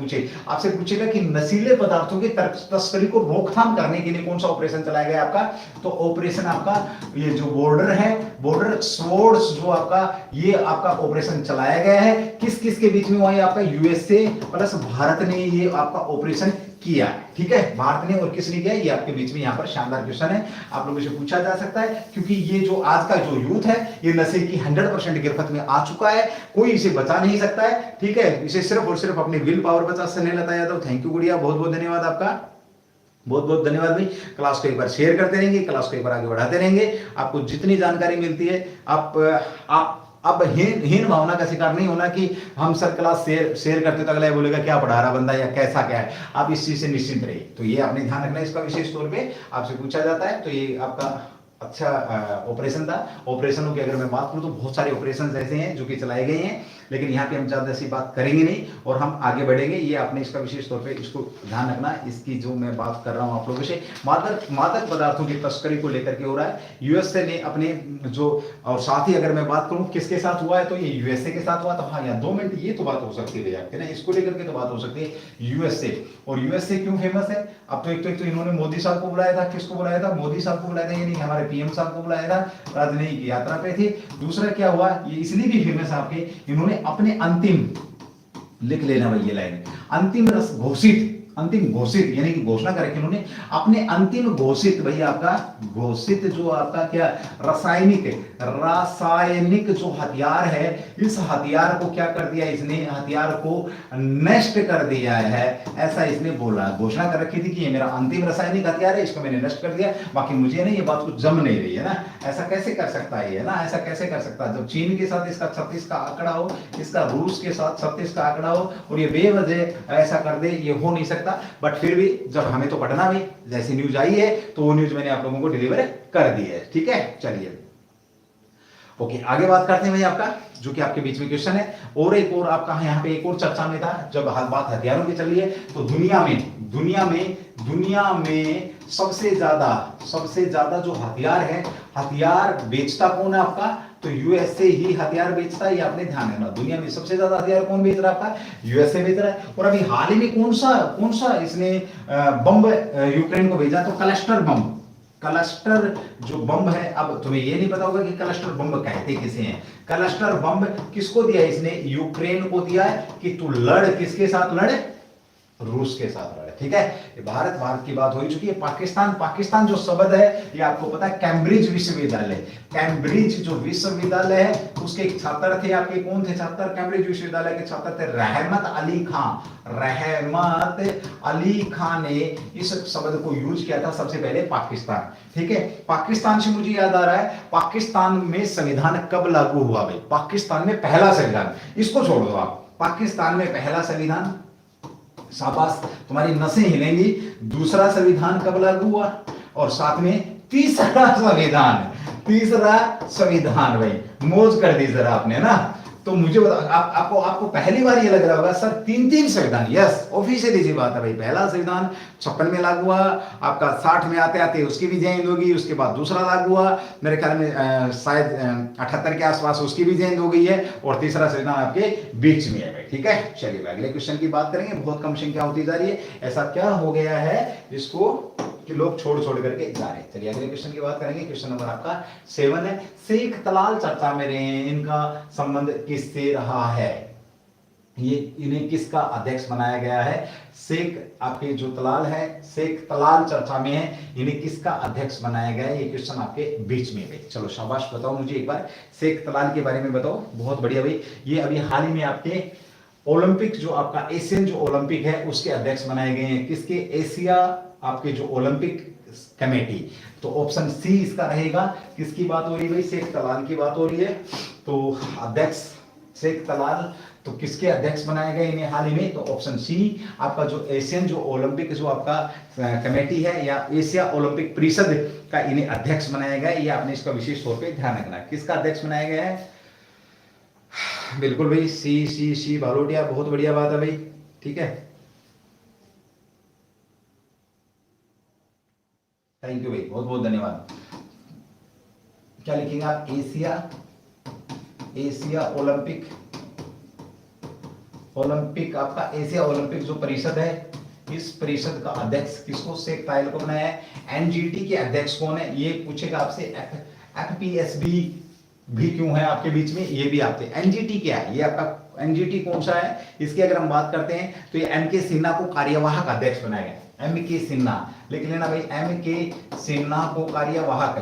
पूछेगा कि नशीले पदार्थों की तस्करी को रोकथाम करने के लिए कौन सा ऑपरेशन चलाया गया आपका, तो ऑपरेशन आपका ये जो बॉर्डर है, बॉर्डर स्पोर्ट्स जो आपका, ये आपका ऑपरेशन चलाया गया है। किस किस के बीच में हुआ है आपका, यूएसए प्लस भारत ने ये आपका ऑपरेशन किया, ठीक है। भारत ने और किसने किया, ये आपके बीच में यहाँ पर शानदार क्वेश्चन है, आप लोगों से पूछा जा सकता है। क्योंकि ये जो आज का जो यूथ है, ये नशे की 100% गिरफ्त में आ चुका है, कोई इसे बचा नहीं सकता है, ठीक है। इसे सिर्फ और सिर्फ अपनी विल पावर बचा स्नेहलता यादव। थैंक यू गुड़िया, बहुत बहुत धन्यवाद आपका, बहुत बहुत धन्यवाद भाई। क्लास को एक बार शेयर करते रहेंगे, क्लास को एक बार आगे बढ़ाते रहेंगे। आपको जितनी जानकारी मिलती है, आप अब हीन भावना का शिकार नहीं होना कि हम सर क्लास शेयर करते तो अगला बोलेगा क्या पढ़ा रहा बंदा या कैसा क्या है। आप इस चीज से निश्चिंत रहिए। तो ये आपने ध्यान रखना है, इसका विशेष तौर पे आपसे पूछा जाता है। तो ये आपका अच्छा ऑपरेशन था। ऑपरेशनों की अगर मैं बात करूं तो बहुत सारे ऑपरेशन ऐसे हैं जो कि चलाए गए हैं, लेकिन यहाँ पे हम ज्यादा ऐसी बात करेंगे नहीं और हम आगे बढ़ेंगे। ये आपने इसका विशेष तौर पे इसको ध्यान रखना, इसकी जो मैं बात कर रहा हूँ आप लोगों से, मादक पदार्थों की तस्करी को लेकर के हो रहा है। यूएसए ने अपने जो, और साथ ही अगर मैं बात करूं किसके साथ हुआ है, तो ये यूएसए के साथ हुआ। तो हाँ यार 2 मिनट ये तो बात हो सकती है आपके ना, इसको लेकर के तो बात हो सकती है यूएसए। और यूएसए क्यों फेमस है, अब तो एक तो इन्होंने मोदी साहब को बुलाया था। किसको बुलाया था, मोदी साहब को बुलाया था, यानी हमारे पीएम साहब को बुलाया था, राजनयिक यात्रा पे थे। दूसरा क्या हुआ, ये इसलिए भी फेमस है आपके, इन्होंने अपने अंतिम, लिख लेना भाई ये लाइन, अंतिम घोषित यानी कि घोषणा करके उन्होंने अपने अंतिम घोषित भाई आपका घोषित जो आपका क्या रासायनिक जो हथियार है, इस हथियार को क्या कर दिया इसने, हथियार को नष्ट कर दिया है, ऐसा इसने बोला। घोषणा कर रखी थी कि ये मेरा अंतिम रासायनिक हथियार है, इसको मैंने नष्ट कर दिया। बाकी मुझे ना ये बात कुछ जम नहीं रही है ना, ऐसा कैसे कर सकता है ये ना, ऐसा कैसे कर सकता है जब चीन के साथ इसका 36 का आंकड़ा हो, इसका रूस के साथ 36 का आंकड़ा हो और ये बेवजह ऐसा कर दे, ये हो नहीं सकता। बट फिर भी जब हमें तो पढ़ना भी, जैसी न्यूज आई है तो वो न्यूज मैंने आप लोगों को डिलीवर कर दी है, ठीक है। चलिए ओके आगे बात करते हैं भाई आपका जो कि आपके बीच में क्वेश्चन है। और एक और आपका यहाँ पे एक और चर्चा में था, जब बात हथियारों की चल रही है, तो दुनिया में सबसे ज्यादा जो हथियार है, हथियार बेचता कौन है आपका, तो यूएसए ही हथियार बेचता है। ये आपने ध्यान रखना, दुनिया में सबसे ज्यादा हथियार कौन बेच रहा है आपका, यूएसए बेच रहा है। और अभी हाल ही में कौन सा इसने बम यूक्रेन को भेजा, तो क्लस्टर जो बम है। अब तुम्हें ये नहीं पता होगा कि क्लस्टर बम कहते किसे हैं। क्लस्टर बम किसको दिया इसने, यूक्रेन को दिया है कि तू लड़, किसके साथ लड़, रूस के साथ लड़े, ठीक है। भारत की बात हो चुकी है। पाकिस्तान जो शब्द है ये आपको पता है, कैम्ब्रिज विश्वविद्यालय, कैम्ब्रिज जो विश्वविद्यालय है उसके छात्र थे आपके, कौन थे छात्र, कैम्ब्रिज विश्वविद्यालय के छात्र थे रहमत अली खान ने इस शब्द को यूज किया था सबसे पहले पाकिस्तान, ठीक है। पाकिस्तान से मुझे याद आ रहा है, पाकिस्तान में संविधान कब लागू हुआ भाई, पाकिस्तान में पहला संविधान, इसको छोड़ दो आप, पाकिस्तान में पहला संविधान, शाबाश तुम्हारी नसें हिलेंगी। दूसरा संविधान कब लागू हुआ, और साथ में तीसरा संविधान भाई मौज कर दी जरा आपने ना। तो मुझे आपको पहली बार ये लग रहा होगा सर 3 संविधान, यस ऑफिशियली सी बात है भाई। पहला संविधान 56 में लागू हुआ, आपका 60 में आते आते उसकी भी जयंती होगी, उसके बाद दूसरा लागू हुआ मेरे ख्याल में शायद 78 के आसपास उसकी भी जयंती हो गई है, और तीसरा संविधान आपके बीच में है भाई, ठीक है। चलिए अगले क्वेश्चन की बात करेंगे। बहुत कम संख्या होती जा रही है, ऐसा क्या हो गया है जिसको कि लोग छोड़ करके जा रहे हैं। चलिए अगले क्वेश्चन की बात करेंगे। क्वेश्चन नंबर आपका 7 है, शेख तलाल चर्चा में रहे हैं, इनका संबंध किससे रहा है, ये इन्हें किसका अध्यक्ष बनाया गया है? शेख आपके जो तलाल है, शेख तलाल चर्चा में है, इन्हें किसका अध्यक्ष बनाया गया है? ये क्वेश्चन आपके बीच में है। चलो शाबाश, बताओ मुझे एक बार शेख तलाल के बारे में बताओ। बहुत बढ़िया भाई, ये अभी हाल ही में आपके ओलंपिक जो आपका एशियन जो ओलंपिक है उसके अध्यक्ष बनाए गए हैं। किसके? एशिया आपके जो ओलंपिक कमेटी। तो ऑप्शन सी इसका रहेगा। किसकी बात हो रही है भाई? शेख तलाल की बात हो रही है। तो अध्यक्ष शेख तलाल, तो किसके अध्यक्ष बनाए गए इन्हें हाल ही में? तो ऑप्शन सी आपका जो एशियन जो ओलंपिक जो आपका कमेटी है या एशिया ओलंपिक परिषद का इन्हें अध्यक्ष बनाया गया है। ये आपने इसका विशेष तौर पे ध्यान रखना है। किसका अध्यक्ष बनाया गया है? बिल्कुल भाई, सी भालोटिया, बहुत बढ़िया बात है भाई। ठीक है, थैंक यू भाई, बहुत बहुत धन्यवाद। क्या लिखेंगे आप? एशिया ओलंपिक आपका एशिया ओलंपिक जो परिषद है, इस परिषद का अध्यक्ष किसको? शेख तलाल को बनाया है। एनजीटी के अध्यक्ष कौन है? ये पूछेगा आपसे। एफपीएसबी भी क्यों है आपके बीच में, ये भी आपसे। एनजीटी क्या है? ये आपका एनजीटी कौन सा है? इसकी अगर हम बात करते हैं तो ये एम.के. सिन्हा को कार्यवाहक अध्यक्ष बनाया गया। एम.के. सिन्हा लिख लेना भाई, एम.के. सिन्हा को कार्यवाहक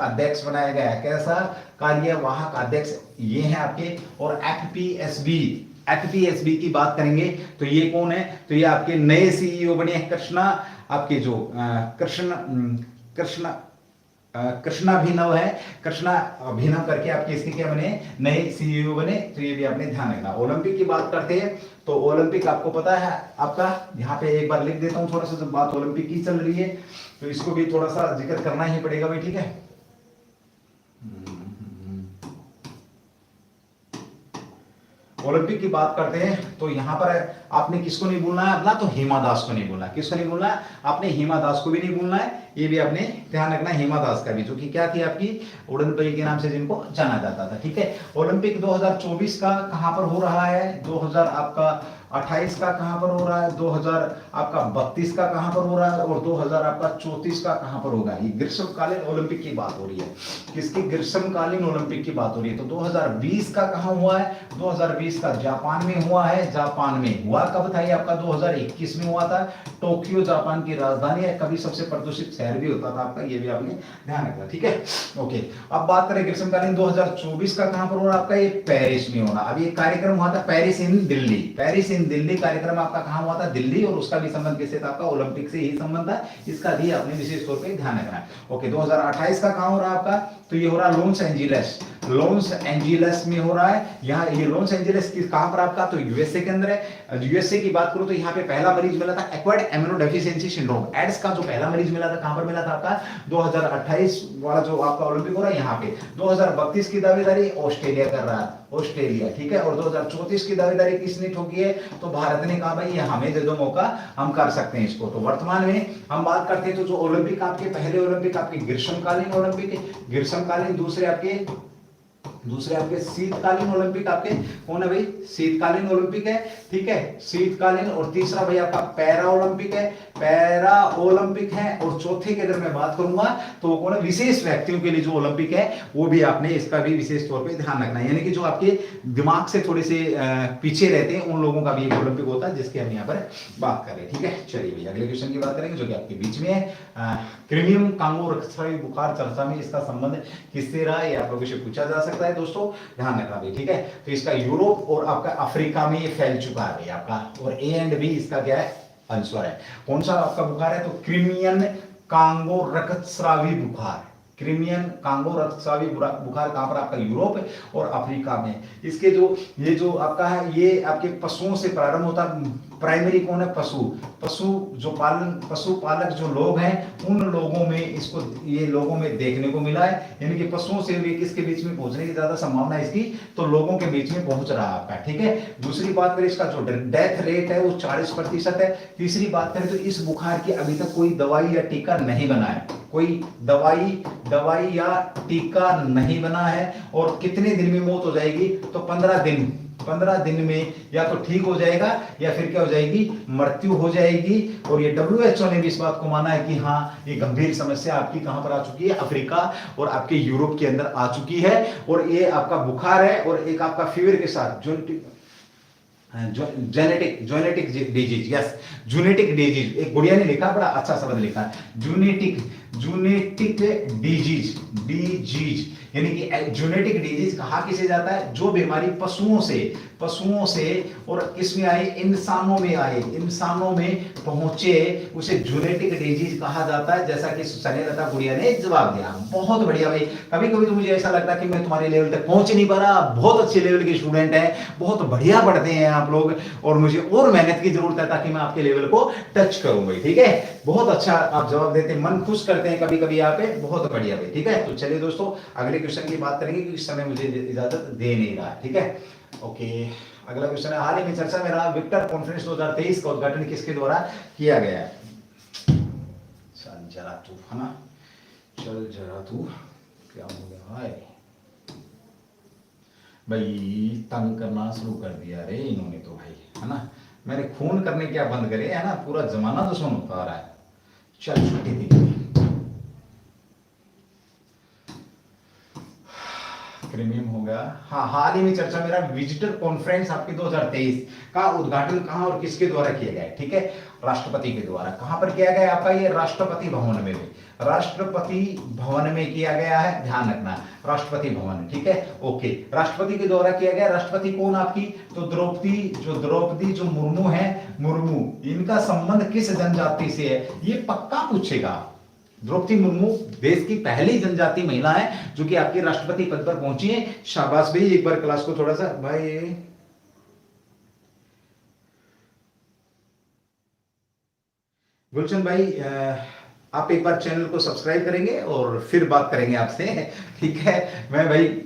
अध्यक्ष बनाया गया है। कैसा? कार्यवाहक अध्यक्ष ये है आपके। और एफपीएसबी की बात करेंगे तो ये कौन है? तो ये आपके नए सीईओ बने कृष्णा, आपके जो कृष्णाभिनव है, कृष्णाभिनव करके आपके इसके क्या बने? नए सीईओ बने। तो ये भी आपने ध्यान रखना। ओलंपिक की बात करते हैं तो ओलंपिक आपको पता है आपका, यहाँ पे एक बार लिख देता हूँ थोड़ा सा, जब बात ओलंपिक की चल रही है तो इसको भी थोड़ा सा जिक्र करना ही पड़ेगा भाई। ठीक है, ओलंपिक की बात करते हैं तो यहां पर आपने किसको नहीं भूलना है अपना? तो हिमा दास को नहीं भूलना है। किसको नहीं भूलना है? आपने हिमा दास को भी नहीं भूलना है। ये भी आपने ध्यान रखना है, हिमा दास का भी, जो कि क्या थी आपकी? उड़न परी के नाम से जिनको जाना जाता था। ठीक है, ओलंपिक 2024 का कहां पर हो रहा है? 2028 का कहां पर हो रहा है? 2032 का कहां पर हो रहा है? और 2034 का कहां पर होगा? ये ग्रीष्मकालीन ओलंपिक की बात हो रही है। किसकी? ग्रीष्मकालीन ओलंपिक की बात हो रही है। तो 2020 का कहां हुआ है? 2020 का जापान में हुआ है। जापान में हुआ कब था? ये आपका 2021 में हुआ था। टोक्यो जापान की राजधानी है, कभी सबसे प्रदूषित शहर भी होता था आपका, ये भी आपने ध्यान रखना। ठीक है, ओके। अब बात करें ग्रीष्मकालीन 2024 का कहां पर हो रहा है आपका? ये पेरिस में होना। अब ये कार्यक्रम हुआ था पेरिस इन दिल्ली कार्यक्रम आपका कहां हुआ था? दिल्ली। और उसका भी संबंध किससे था आपका? ओलंपिक से ही संबंध था। इसका भी आपने विशेष तौर पर ध्यान रखना है। ओके, 2028 का कहां हो रहा है आपका? तो ये हो रहा लॉस एंजिल्स में हो रहा है। यहाँ ये लॉस एंजिल्स कहां पर आपका? तो यूएसए के अंदर है। यूएसए की बात करूं तो यहाँ पे पहला मरीज मिला था एक्वायर्ड इम्यूनोडेफिशिएंसी सिंड्रोम, एड्स का जो पहला मरीज मिला था, कहां पर मिला था आपका? 2028 वाला जो आपका ओलंपिक हो रहा है यहाँ पे। 2032 की दावेदारी ऑस्ट्रेलिया कर रहा है, ऑस्ट्रेलिया। ठीक है, और 2034 की दावेदारी किसने ठोकी है? तो भारत ने कहा भाई ये हमें दे दो मौका, हम कर सकते हैं इसको। तो वर्तमान में हम बात करते हैं तो जो ओलंपिक आपके पहले ओलंपिक आपके ग्रीष्मकालीन ओलंपिक है, ग्रीष्मकालीन। दूसरे आपके शीतकालीन ओलंपिक आपके कौन है भाई? शीतकालीन ओलंपिक है। ठीक है, शीतकालीन। और तीसरा भाई आपका पैरा ओलंपिक है, और चौथे की अगर मैं बात करूंगा तो वो कौन है? विशेष व्यक्तियों के लिए जो ओलंपिक है वो भी आपने इसका भी विशेष तौर पे ध्यान रखना है। यानी कि जो आपके दिमाग से थोड़े से पीछे रहते हैं उन लोगों का भी एक ओलंपिक होता है, जिसकी हम यहाँ पर बात कर रहे हैं। ठीक है, चलिए भैया अगले क्वेश्चन की बात करेंगे जो कि आपके बीच में है। क्रीमियम कांगो रक्तस्रावी बुखार चर्चा में इसका संबंध किससे रहा है? आप लोगों से पूछा जा सकता है दोस्तों, ध्यान रखना भाई। ठीक है, तो इसका यूरोप और आपका अफ्रीका में ये फैल चुका है आपका, और ए एंड बी इसका क्या है? आंसर है। कौन सा आपका बुखार है? तो क्रीमियन कांगो रक्तस्रावी बुखार। क्रीमियन कांगो रक्तस्रावी बुखार कहां पर? आपका यूरोप और अफ्रीका में। इसके ये जो आपका है ये आपके पशुओं से प्रारंभ होता है। प्राइमरी कौन है? पशुपालक जो लोग हैं उन लोगों में इसको ये लोगों में देखने को मिला है। यानी कि पशुओं से भी किसके बीच में पहुंचने की ज्यादा संभावना है इसकी? तो लोगों के बीच में पहुंच रहा है आपका। ठीक है, दूसरी बात करें इसका जो डेथ रेट है वो 40% है। तीसरी बात करें तो इस बुखार की अभी तक कोई दवाई या टीका नहीं बना है, कोई दवाई या टीका नहीं बना है। और कितने दिन में मौत हो जाएगी? तो 15 दिन में या तो ठीक हो जाएगा या फिर क्या हो जाएगी? मृत्यु हो जाएगी। और ये WHO ने भी इस बात को माना है कि हाँ ये गंभीर समस्या आपकी कहां पर आ चुकी है? अफ्रीका और आपके यूरोप के अंदर आ चुकी है। और ये आपका बुखार है और एक आपका फीवर के साथ जो genetic genetic disease, yes zoonotic disease, एक गुड़िया ने लिखा, बड़ा अच्छा शब्द लिखा, जूनेटिक जूनेटिक डिजीज, डिजीज यानी कि जूनेटिक डिजीज कहा किसे जाता है, जो बीमारी पशुओं से और किसमें आए, इंसानों में आए, इंसानों में पहुंचे, उसे जूनेटिक डिजीज कहा जाता है। जैसा कि सने लता गुड़िया ने जवाब दिया। बहुत बढ़िया भाई। कभी कभी तो मुझे ऐसा लगता है कि मैं तुम्हारे लेवल तक पहुंच नहीं पा रहा, बहुत अच्छे लेवल के स्टूडेंट हैं, बहुत बढ़िया पढ़ते हैं आप लोग, और मुझे और मेहनत की जरूरत है ताकि मैं आपके लेवल को टच करूं भाई। ठीक है, बहुत अच्छा आप जवाब देते हैं, मन खुश करते हैं कभी कभी यहाँ पे, बहुत बढ़िया भाई। ठीक है, तो चलिए दोस्तों अगले क्वेश्चन की बात करेंगे क्योंकि समय मुझे इजाजत दे नहीं रहा। ठीक है, ओके, अगला क्वेश्चन है, हाल ही में चर्चा में रहा विक्टर कॉन्फ्रेंस 2023 का उद्घाटन किसके द्वारा किया गया है? चल जरा तू, है ना, चल जरा तू, क्या हो गया भाई? भाई तंग करना शुरू कर दिया रे इन्होंने तो भाई, है ना, मैंने खून करने क्या बंद करे, है ना, पूरा जमाना दुश्मन होता आ रहा है। चल छुट्टी दी, प्रीमियम हो गया। हाँ, हाल ही में चर्चा मेरा विजिटर कॉन्फ्रेंस आपके 2023 का उद्घाटन कहां और किसके द्वारा किया गया है? ठीक है, राष्ट्रपति के द्वारा। कहां पर किया गया आपका? ये राष्ट्रपति भवन में, राष्ट्रपति भवन में किया गया है, ध्यान रखना, राष्ट्रपति भवन। ठीक है, ओके, राष्ट्रपति के द्वारा किया गया। राष्ट्रपति कौन आपकी? तो द्रौपदी जो मुर्मू है, मुर्मू, इनका संबंध किस जनजाति से है? ये पक्का पूछेगा। द्रौपदी मुर्मू देश की पहली जनजाति महिला है जो कि आपके राष्ट्रपति पद पर पहुंची है। शाबाश भाई, एक बार क्लास को थोड़ा सा भाई, गुलशन भाई, आप एक बार चैनल को सब्सक्राइब करेंगे और फिर बात करेंगे आपसे। ठीक है, मैं भाई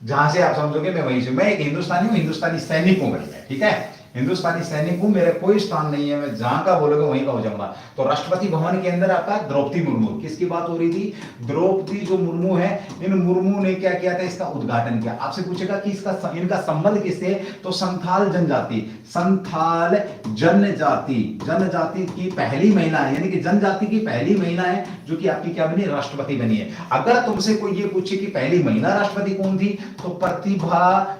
जहां से आप समझोगे मैं वहीं से, मैं एक हिंदुस्तानी हूं, हिंदुस्तानी सैनिक हूं भाई, ठीक है, हिंदुस्तानी सैनिक हूं, मेरा कोई स्थान नहीं है, मैं जहां का बोलोगे वहीं का हो जाऊंगा। तो राष्ट्रपति भवन के अंदर आपका द्रौपदी मुर्मू, किसकी बात हो रही थी? द्रौपदी जो मुर्मू है, इन मुर्मू ने क्या किया था? इसका उद्घाटन किया। आपसे पूछेगा कि इसका इनका संबंध किससे? तो संथाल जनजाति, संथाल जनजाति की पहली महिला है, यानी कि जनजाति की पहली महिला है जो कि आपकी क्या बनी? राष्ट्रपति बनी है। अगर तुमसे कोई ये पूछे कि पहली महिला राष्ट्रपति कौन थी, तो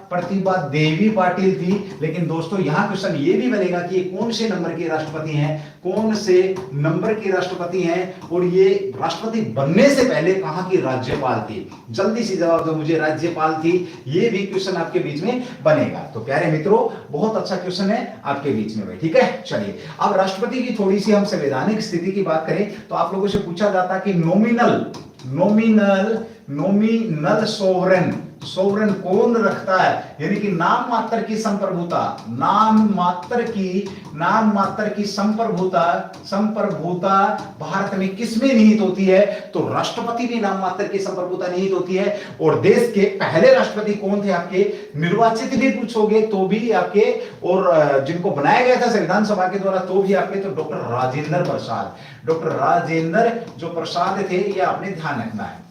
प्रतिभा देवी पाटिल थी। लेकिन दोस्तों यहां क्वेश्चन ये भी बनेगा कि ये कौन से नंबर के राष्ट्रपति हैं, कौन से नंबर के राष्ट्रपति हैं, और ये राष्ट्रपति बनने से पहले कहां की राज्यपाल थी? जल्दी से जवाब दो मुझे, राज्यपाल थी। ये भी क्वेश्चन आपके बीच में बनेगा। तो प्यारे मित्रों, बहुत अच्छा क्वेश्चन है आपके बीच में भाई। ठीक है, चलिए अब राष्ट्रपति की थोड़ी सी हम संवैधानिक स्थिति की बात करें तो आप लोगों से पूछा जाता कि नॉमिनल सोवरेन कौन रखता है, यानी कि नाम मात्र की संप्रभुता, संप्रभुता भारत में किसमें निहित होती है? तो राष्ट्रपति भी नाम मात्र की संप्रभुता निहित होती है। और देश के पहले राष्ट्रपति कौन थे आपके? निर्वाचित भी पूछोगे तो भी आपके, और जिनको बनाया गया था संविधान सभा के द्वारा तो भी आपके, तो डॉक्टर राजेंद्र जो प्रसाद थे, ये आपने ध्यान रखना है।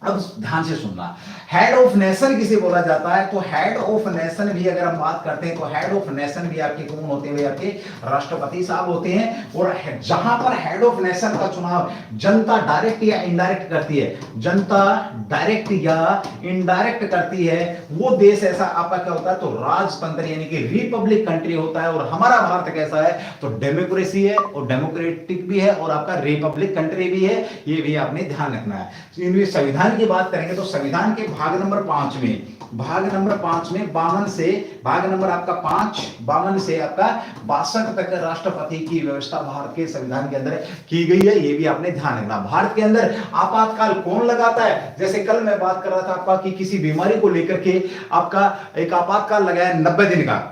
अब ध्यान से सुनना, हेड ऑफ नेशन किसे बोला जाता है? तो हेड ऑफ नेशन भी अगर हम बात करते हैं तो हेड ऑफ नेशन भी आपके कौन होते हैं? आपके राष्ट्रपति साहब होते हैं। और जहां पर हेड ऑफ नेशन का चुनाव जनता डायरेक्ट या इनडायरेक्ट करती है, जनता डायरेक्ट या इनडायरेक्ट करती है, वो देश ऐसा आपका क्या होता है? तो राजतंत्र यानी कि रिपब्लिक कंट्री होता है। और हमारा भारत कैसा है? तो डेमोक्रेसी है, और डेमोक्रेटिक भी है, और आपका रिपब्लिक कंट्री भी है। ये भी आपने ध्यान रखना है। इनमें संविधान की बात करेंगे तो संविधान के भाग नंबर 5 में 52 से, भाग नंबर आपका 5 52 से आपका 62 तक राष्ट्रपति की व्यवस्था भारत के संविधान के अंदर की गई है। ये भी आपने ध्यान रखना। भारत के अंदर आपातकाल कौन लगाता है? जैसे कल मैं बात कर रहा था आपका कि किसी बीमारी को लेकर के आपका एक आपातकाल लगाया 90 दिन का।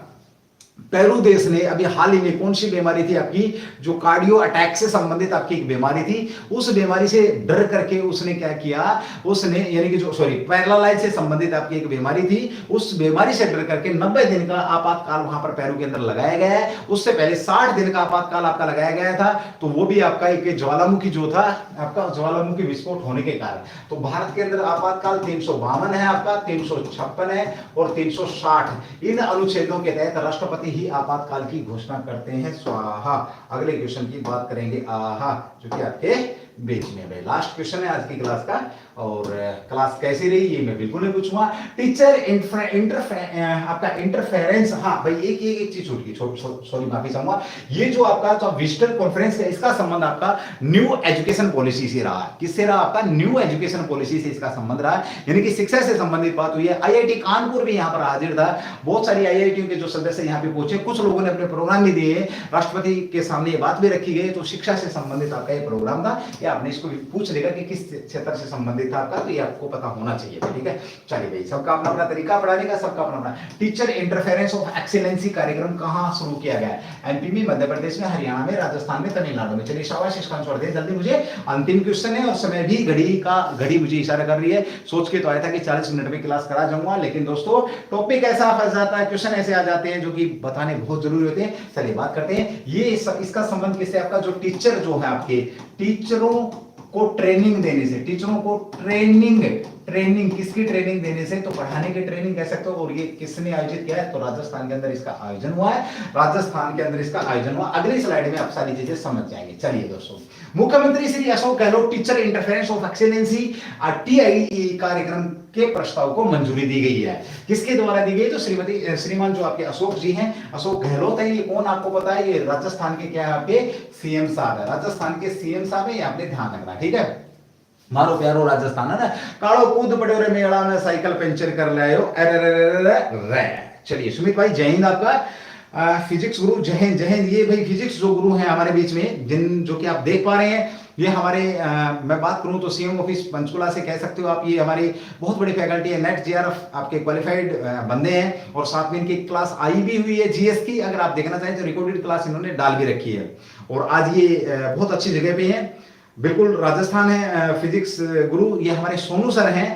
पेरू देश ने अभी हाल ही में कौन सी बीमारी थी आपकी? जो कार्डियो अटैक से संबंधित आपकी एक बीमारी थी, उस बीमारी से डर करके उसने क्या किया? उसने यानी कि जो पैरालाइज से संबंधित आपकी एक बीमारी थी, उस बीमारी से डर करके 90 दिन का आपातकाल वहां पर पेरू के अंदर लगाया गया है। उससे पहले 60 दिन का आपातकाल आपका लगाया गया था। तो वो भी आपका एक ज्वालामुखी जो था आपका, ज्वालामुखी विस्फोट होने के कारण। तो भारत के अंदर आपातकाल 352 है आपका, 356 है और 360। इन अनुच्छेदों के तहत राष्ट्रपति ही आपातकाल की घोषणा करते हैं। स्वाहा। अगले क्वेश्चन की बात करेंगे आहा, जो कि आपके बीच में भाई लास्ट क्वेश्चन है आज की क्लास का, और क्लास कैसी रही ये मैं बिल्कुल नहीं पूछूंगा। टीचर आपका इंटरफेरेंस, हाँ भाई एक चीज छूट गई, सॉरी माफी चाहूंगा। ये जो आपका जो विजिटर कॉन्फ्रेंस है इसका संबंध आपका न्यू एजुकेशन पॉलिसी से रहा। किससे रहा? आपका न्यू एजुकेशन पॉलिसी से इसका संबंध रहा, यानी कि शिक्षा से संबंधित बात हुई है। आईआईटी कानपुर भी यहाँ पर हाजिर था, बहुत सारी आईआईटी के जो सदस्य यहाँ पे पहुंचे, कुछ लोगों ने अपने प्रोग्राम भी दिए, राष्ट्रपति के सामने ये बात भी रखी गई। तो शिक्षा से संबंधित आपका ये प्रोग्राम था, ये आपने इसको भी पूछ लेगा कि किस क्षेत्र से संबंधित था आपका, तो ये आपको पता होना चाहिए। ठीक है, चलिए भाई, सबका अपना अपना तरीका पढ़ाने का, सबका अपना अपना। टीचर इंटरफेरेंस ऑफ एक्सीलेंसी कार्यक्रम कहां शुरू किया गया? एमपी में, मध्य प्रदेश में, हरियाणा में, राजस्थान में, तमिलनाडु में। चलिए शाबाश, इसका आंसर दे जल्दी मुझे। अंतिम क्वेश्चन है और समय भी घड़ी मुझे इशारा कर रही है। सोच के तो आया था कि 40 मिनट में क्लास करा जाऊंगा, लेकिन दोस्तों टॉपिक ऐसा फंस जाता है, क्वेश्चन ऐसे आ जाते हैं जो कि बताने बहुत जरूरी होते हैं। चलिए बात करते हैं, ये इसका संबंध किससे? आपका जो टीचर जो है, आपके टीचरों को ट्रेनिंग देने से, टीचरों को ट्रेनिंग किसकी ट्रेनिंग देने से? तो पढ़ाने की ट्रेनिंग कह सकते हो। और ये किसने आयोजित किया है? तो राजस्थान के अंदर इसका आयोजन हुआ है, राजस्थान के अंदर इसका आयोजन हुआ। अगली स्लाइड में आप सारी चीजें समझ जाएंगे। चलिए दोस्तों, मुख्यमंत्री Shri Ashok Gehlot teacher interference of excellency TIE कार्यक्रम के प्रस्ताव को मंजूरी दी गई है। किसके द्वारा दी गई? तो श्रीमान जो आपके अशोक जी हैं, अशोक गहलोत है। ये कौन आपको पता है? ये राजस्थान के क्या है? आपके सीएम साहब है, राजस्थान के सीएम साहब है, ये आपने ध्यान रखना। ठीक है, मारो प्यारो राजस्थान है ना। कालो कूद पड़े रे मेला में साइकिल पंचर कर लायो। चलिए सुमित भाई, जय हिंद। आपका फिजिक्स गुरु, जय हिंद जय हिंद। ये भाई फिजिक्स जो गुरु हैं हमारे बीच में, जो कि आप देख पा रहे हैं, ये हमारे मैं बात करूं तो सीएम ऑफिस पंचकुला से कह सकते हो आप। ये हमारी बहुत बड़ी फैकल्टी है, नेट जेआरएफ आपके क्वालिफाइड बंदे हैं, और साथ में इनकी क्लास आई भी हुई है जीएस की। अगर आप देखना चाहें तो रिकॉर्डेड क्लास इन्होंने डाल भी रखी है, और आज ये बहुत अच्छी जगह पे है, बिल्कुल राजस्थान है। फिजिक्स गुरु ये हमारे सोनू सर हैं।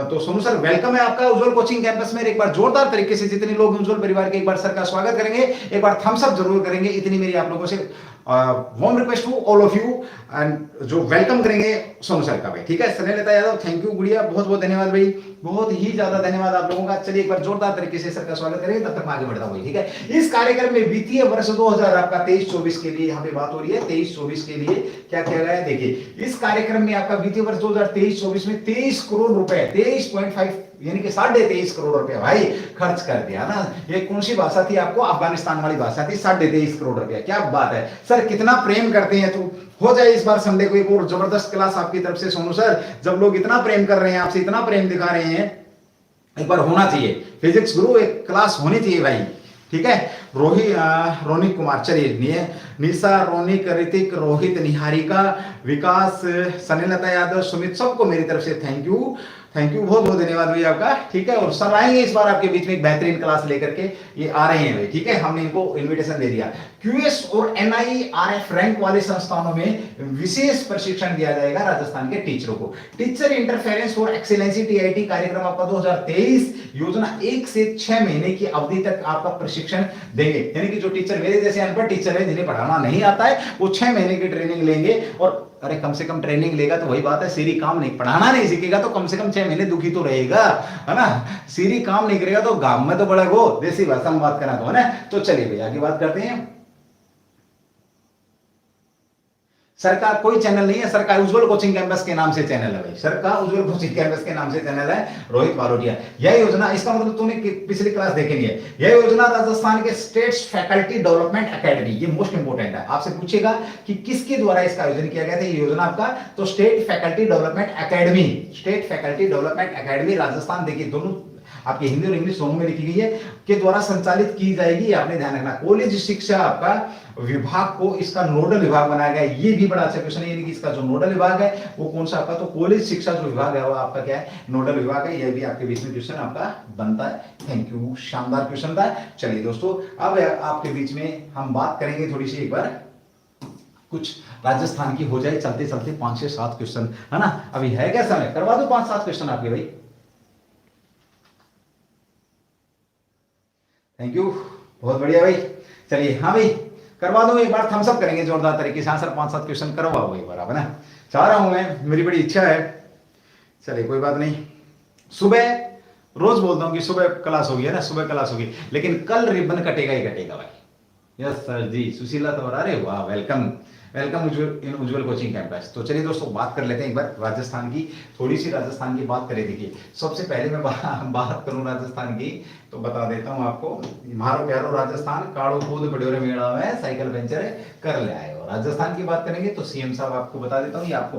तो सोनू सर वेलकम है आपका उज्जवल कोचिंग कैंपस में। एक बार जोरदार तरीके से जितने लोग उज्जवल परिवार के एक बार सर का स्वागत करेंगे, एक बार थम्स अप जरूर करेंगे। इतनी मेरी आप लोगों से warm request to all of you, and जो वेलकम करेंगे सोनू सर का भाई। ठीक है, स्नेहलता यादव, थैंक यू गुड़िया, बहुत बहुत धन्यवाद भाई, बहुत ही ज्यादा धन्यवाद आप लोगों का। चलिए एक बार जोरदार तरीके से सर का स्वागत करेंगे, तब तक मैं आगे बढ़ता हूँ। ठीक है, इस कार्यक्रम में वित्तीय वर्ष 2000 आपका 23-24 के लिए यहाँ पे बात हो रही है। 23-24 के लिए क्या किया गया है? देखिए, इस कार्यक्रम में आपका वित्तीय वर्ष 2023-24 में 23 करोड़ रुपए, 23.5 यानी कि 23.5 करोड़ रुपए भाई खर्च कर दिया ना। ये कौन सी भाषा थी? आपको अफगानिस्तान वाली भाषा थी। 23.5 करोड़ रुपया, क्या बात है सर, कितना प्रेम करते हैं। तो हो जाए इस बार संडे को एक और जबरदस्त क्लास आपकी तरफ से सोनू सर। जब लोग इतना प्रेम कर रहे हैं आपसे, इतना प्रेम दिखा रहे हैं, एक बार होना चाहिए फिजिक्स गुरु, एक क्लास होनी चाहिए भाई। ठीक है, रोनिक कुमार, चलिए निशा, रोनिक, ऋतिक, रोहित, निहारिका, विकास, सनीलता यादव, सुमित, सबको मेरी तरफ से थैंक यू, बहुत बहुत धन्यवाद भैया आपका। ठीक है, और सर आएंगे इस बार आपके बीच में एक बेहतरीन क्लास लेकर के, ये आ रहे हैं भाई। ठीक है, हमने इनको इनविटेशन दे दिया। क्यूएस और एनआईआरएफ रैंक वाले संस्थानों में विशेष प्रशिक्षण दिया जाएगा राजस्थान के टीचरों को। Teacher interference for excellency TIT कार्यक्रम आपका 2023 योजना 1 से 6 महीने की अवधि तक आपका प्रशिक्षण देंगे। यानी कि जो टीचर मेरे जैसे अनपढ़ टीचर है, जिन्हें पढ़ाना नहीं आता है, वो 6 महीने की ट्रेनिंग लेंगे। और अरे कम से कम ट्रेनिंग लेगा तो वही बात है, सीरी काम नहीं, पढ़ाना नहीं सीखेगा तो कम से कम 6 महीने दुखी तो रहेगा, है ना। सीरी काम नहीं करेगा तो गांव में तो बड़ा गो, देसी भाषा में बात करना तो, है ना। तो चलिए भैया आगे बात करते हैं। सर का कोई चैनल नहीं है, सर का उज्जवल कोचिंग कैंपस के नाम से चैनल है भाई, सर का उज्जवल कोचिंग कैंपस के नाम से चैनल है। रोहित बारोटिया, यह योजना, इसका मतलब तूने पिछली क्लास देखी नहीं है। यह योजना राजस्थान के स्टेट्स फैकल्टी डेवलपमेंट एकेडमी, ये मोस्ट इंपोर्टेंट है, आपसे पूछेगा कि किसके द्वारा इसका आयोजन किया गया था ये योजना आपका, तो state faculty development academy, state faculty development academy Rajasthan, देखिए दोनों आपकी हिंदी और इंग्लिश दोनों में लिखी गई है, के द्वारा संचालित की जाएगी। आपने ध्यान रखना, कॉलेज शिक्षा आपका विभाग को इसका नोडल विभाग बनाया गया। ये भी बड़ा अच्छा क्वेश्चन है, यानी कि इसका जो नोडल विभाग है वो कौन सा आपका, तो कॉलेज शिक्षा जो विभाग है वो आपका क्या है, नोडल विभाग है। यह भी आपके बीच में क्वेश्चन आपका बनता है। थैंक यू, शानदार क्वेश्चन था। चलिए दोस्तों, अब आपके बीच में हम बात करेंगे थोड़ी सी, एक बार कुछ राजस्थान की हो जाए चलते चलते 5 से 7 क्वेश्चन, है ना। अभी है क्या समय, करवा दो 5-7 क्वेश्चन आपके भाई। थैंक यू, बहुत बढ़िया भाई। चलिए हाँ भाई, करवा दो एक बार, थम्स अप करेंगे जोरदार तरीके से। हाँ सर 5-7 क्वेश्चन करवाओ एक बार आप, है ना, चाह रहा हूं मैं, मेरी बड़ी इच्छा है। चलिए कोई बात नहीं, सुबह रोज बोलता हूं कि सुबह क्लास होगी, है ना, सुबह क्लास होगी, लेकिन कल रिबन कटेगा ही कटेगा भाई। यस सर जी, सुशीला तो, अरे वाह, welcome welcome in Ujjwal coaching campus. तो चलिए दोस्तों बात कर लेते हैं एक बार राजस्थान की, थोड़ी सी राजस्थान की बात करें। देखिए सबसे पहले मैं बात करूं राजस्थान की तो बता देता हूं आपको, मारो प्यारो राजस्थान काड़ो कूद बड़ोरे मेला में साइकिल वेंचर कर ले आए। राजस्थान की बात करेंगे तो सीएम साहब आपको बता देता हूँ, ये आपको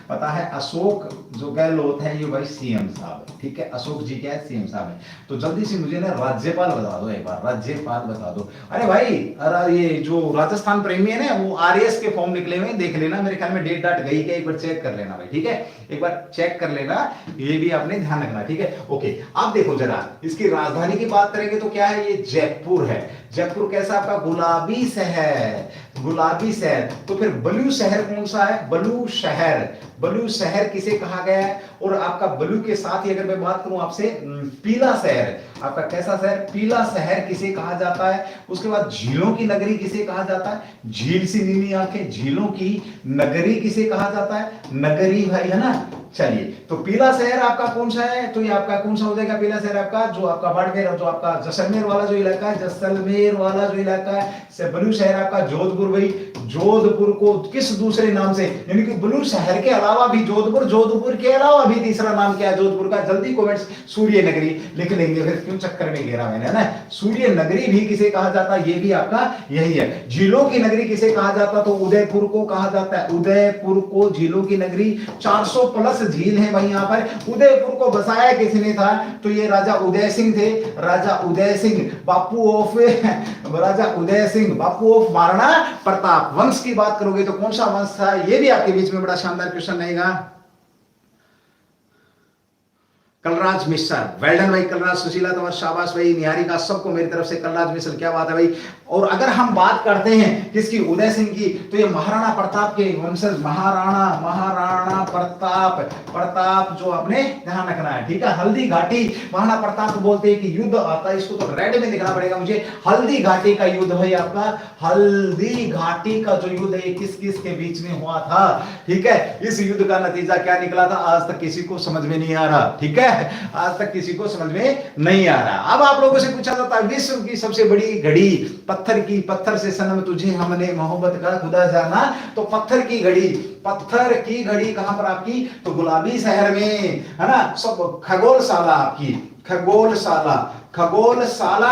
पता है अशोक जो गहलोत है ये भाई सीएम साहब है, ठीक है। अशोक जी क्या है, सीएम साहब है। तो जल्दी से मुझे ना राज्यपाल बता दो एक बार, राज्यपाल बता दो। अरे भाई अरे ये जो राजस्थान प्रेमी है ना वो आरएएस के फॉर्म निकले हुए देख लेना, मेरे ख्याल में डेट डाट गई क्या एक बार चेक कर लेना भाई, ठीक है। एक बार चेक कर लेना, ये भी आपने ध्यान रखना, ठीक है। ओके अब देखो जरा इसकी राजधानी की बात करेंगे तो क्या है, ये जयपुर है। जयपुर कैसा आपका गुलाबी शहर, गुलाबी शहर। तो फिर ब्लू शहर कौन सा है, ब्लू शहर। ब्लू शहर किसे कहा गया है, और आपका ब्लू के साथ ही अगर मैं बात करूं आपसे पीला शहर, आपका कैसा शहर, पीला शहर किसे कहा जाता है। उसके बाद झीलों की नगरी किसे कहा जाता है, झील सी नीली आंखें, झीलों की नगरी किसे कहा जाता है, नगरी भाई है ना। चलिए तो पीला शहर आपका कौन सा है, तो ये आपका कौन सा हो जाएगा पीला शहर आपका, जो आपका बाड़मेर, जो आपका जैसलमेर वाला जो इलाका है, जैसलमेर वाला जो इलाका है। से ब्लू शहर आपका जोधपुर भाई, जोधपुर को किस दूसरे नाम से, यानी कि ब्लू शहर के अलावा भी जोधपुर, जोधपुर के अलावा भी तीसरा नाम क्या है जोधपुर का, जल्दी कमेंट्स, सूर्य नगरी लिख लेंगे, फिर क्यों चक्कर में घेरा मैंने ना। सूर्य नगरी भी किसे कहा जाता है, ये भी आपका यही है। झीलों की नगरी किसे कहा जाता, तो उदयपुर को कहा जाता है, उदयपुर को झीलों की नगरी। 400 प्लस झील है भाई यहाँ पर। उदयपुर को बसाया किसने था, तो ये राजा उदय सिंह थे, राजा उदय सिंह, बापू ऑफ राजा उदय सिंह, बापू ऑफ महाराणा प्रताप। वंश की बात करोगे तो कौन सा वंश था, ये भी आपके बीच में बड़ा शानदार क्वेश्चन रहेगा। कलराज मिश्र, वेल्डन भाई, कलराज, सुशीला तंवर, शाबाश भाई, निहारिका, सबको मेरी तरफ से कलराज मिश्र, क्या बात है भाई। और अगर हम बात करते हैं किसकी, उदय सिंह की, तो ये महाराणा प्रताप के वंशज, महाराणा प्रताप जो आपने ध्यान रखना है, ठीक है। हल्दी घाटी, महाराणा प्रताप बोलते हैं कि युद्ध आता है, इसको तो रेड में दिखना पड़ेगा मुझे। हल्दी घाटी का युद्ध भाई आपका, हल्दी घाटी का जो युद्ध है किस किस के बीच में हुआ था, ठीक है। इस युद्ध का नतीजा क्या निकला था, आज तक किसी को समझ में नहीं आ रहा, ठीक है, आज तक किसी को समझ में नहीं आ रहा। अब आप लोगों से पूछा जाता है विश्व की सबसे बड़ी घड़ी, पत्थर से सनम तुझे हमने मोहब्बत का खुदा जाना। तो पत्थर की घड़ी कहां पर आपकी, तो गुलाबी शहर में है ना। सब खगोलशाला आपकी, खगोलशाला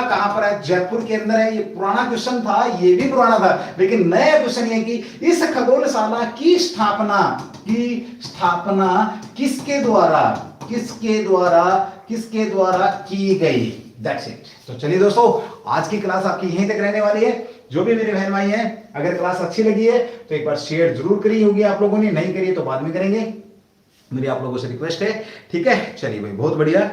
कहां पर है, जयपुर के अंदर है। ये पुराना क्वेश्चन था, ये भी पुराना था, लेकिन नया क्वेश्चन ये कि इस खगोलशाला की स्थापना किसके द्वारा की गई, दैट्स इट। तो चलिए दोस्तों आज की क्लास आपकी यहीं तक रहने वाली है। जो भी मेरे बहन भाई हैं, अगर क्लास अच्छी लगी है तो एक बार शेयर जरूर करी होगी आप लोगों ने, नहीं करी है तो बाद में करेंगे, मेरी आप लोगों से रिक्वेस्ट है, ठीक है। चलिए भाई बहुत बढ़िया,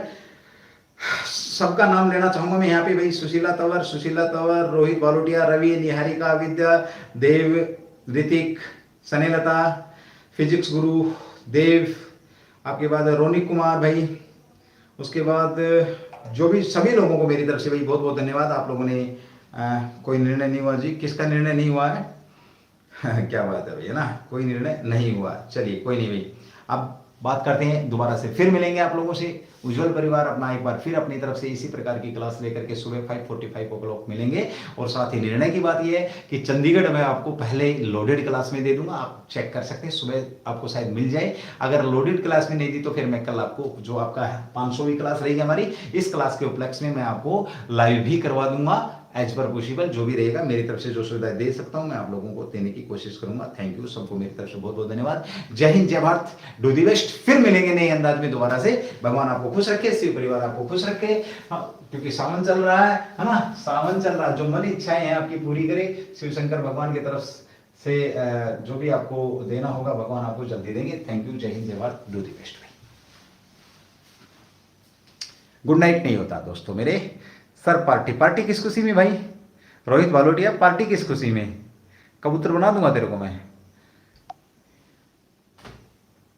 सबका नाम लेना चाहूंगा मैं यहाँ पे भाई, सुशीला तंवर, रोहित बालोटिया, रवि, निहारिका, विद्या, देव, ऋतिक, सनेलता, फिजिक्स गुरु देव, आपके बाद रोनिक कुमार भाई, उसके बाद जो भी सभी लोगों को मेरी तरफ से भाई बहुत बहुत धन्यवाद। आप लोगों ने कोई निर्णय नहीं हुआ जी, किसका निर्णय नहीं हुआ है क्या बात है भैया ना, कोई निर्णय नहीं हुआ, चलिए कोई नहीं भाई। अब बात करते हैं दोबारा से, फिर मिलेंगे आप लोगों से, उज्जवल परिवार अपना एक बार फिर अपनी तरफ से इसी प्रकार की क्लास लेकर के सुबह 5:45 मिलेंगे। और साथ ही निर्णय की बात यह है कि चंडीगढ़ में आपको पहले लोडेड क्लास में दे दूंगा, आप चेक कर सकते हैं, सुबह आपको शायद मिल जाए। अगर लोडेड क्लास में नहीं दी तो फिर मैं कल आपको जो आपका 500वीं क्लास रहेगी हमारी, इस क्लास के उपलक्ष्य में मैं आपको लाइव भी करवा दूंगा, एज पर पॉसिबल जो भी रहेगा मेरी तरफ से जो सुविधा दे सकता हूं मैं आप लोगों को देने की कोशिश करूंगा। थैंक यू सबको मेरी तरफ से बहुत बहुत धन्यवाद। जय हिंद, जय भारत, डू दी बेस्ट। फिर मिलेंगे नए अंदाज में दोबारा से। भगवान आपको खुश रखे, शिव परिवार आपको खुश रखे, क्योंकि सावन चल रहा है ना, सावन चल रहा है, जो मन इच्छाएं हैं आपकी पूरी करे। शिव शंकर भगवान की तरफ से जो भी आपको देना होगा भगवान आपको जल्दी देंगे। थैंक यू, जय हिंद, जय Bharat, do the best. Good night नहीं होता दोस्तों मेरे, सर पार्टी किस खुशी में भाई, रोहित बालोटिया पार्टी किस खुशी में, कबूतर बना दूंगा तेरे को मैं।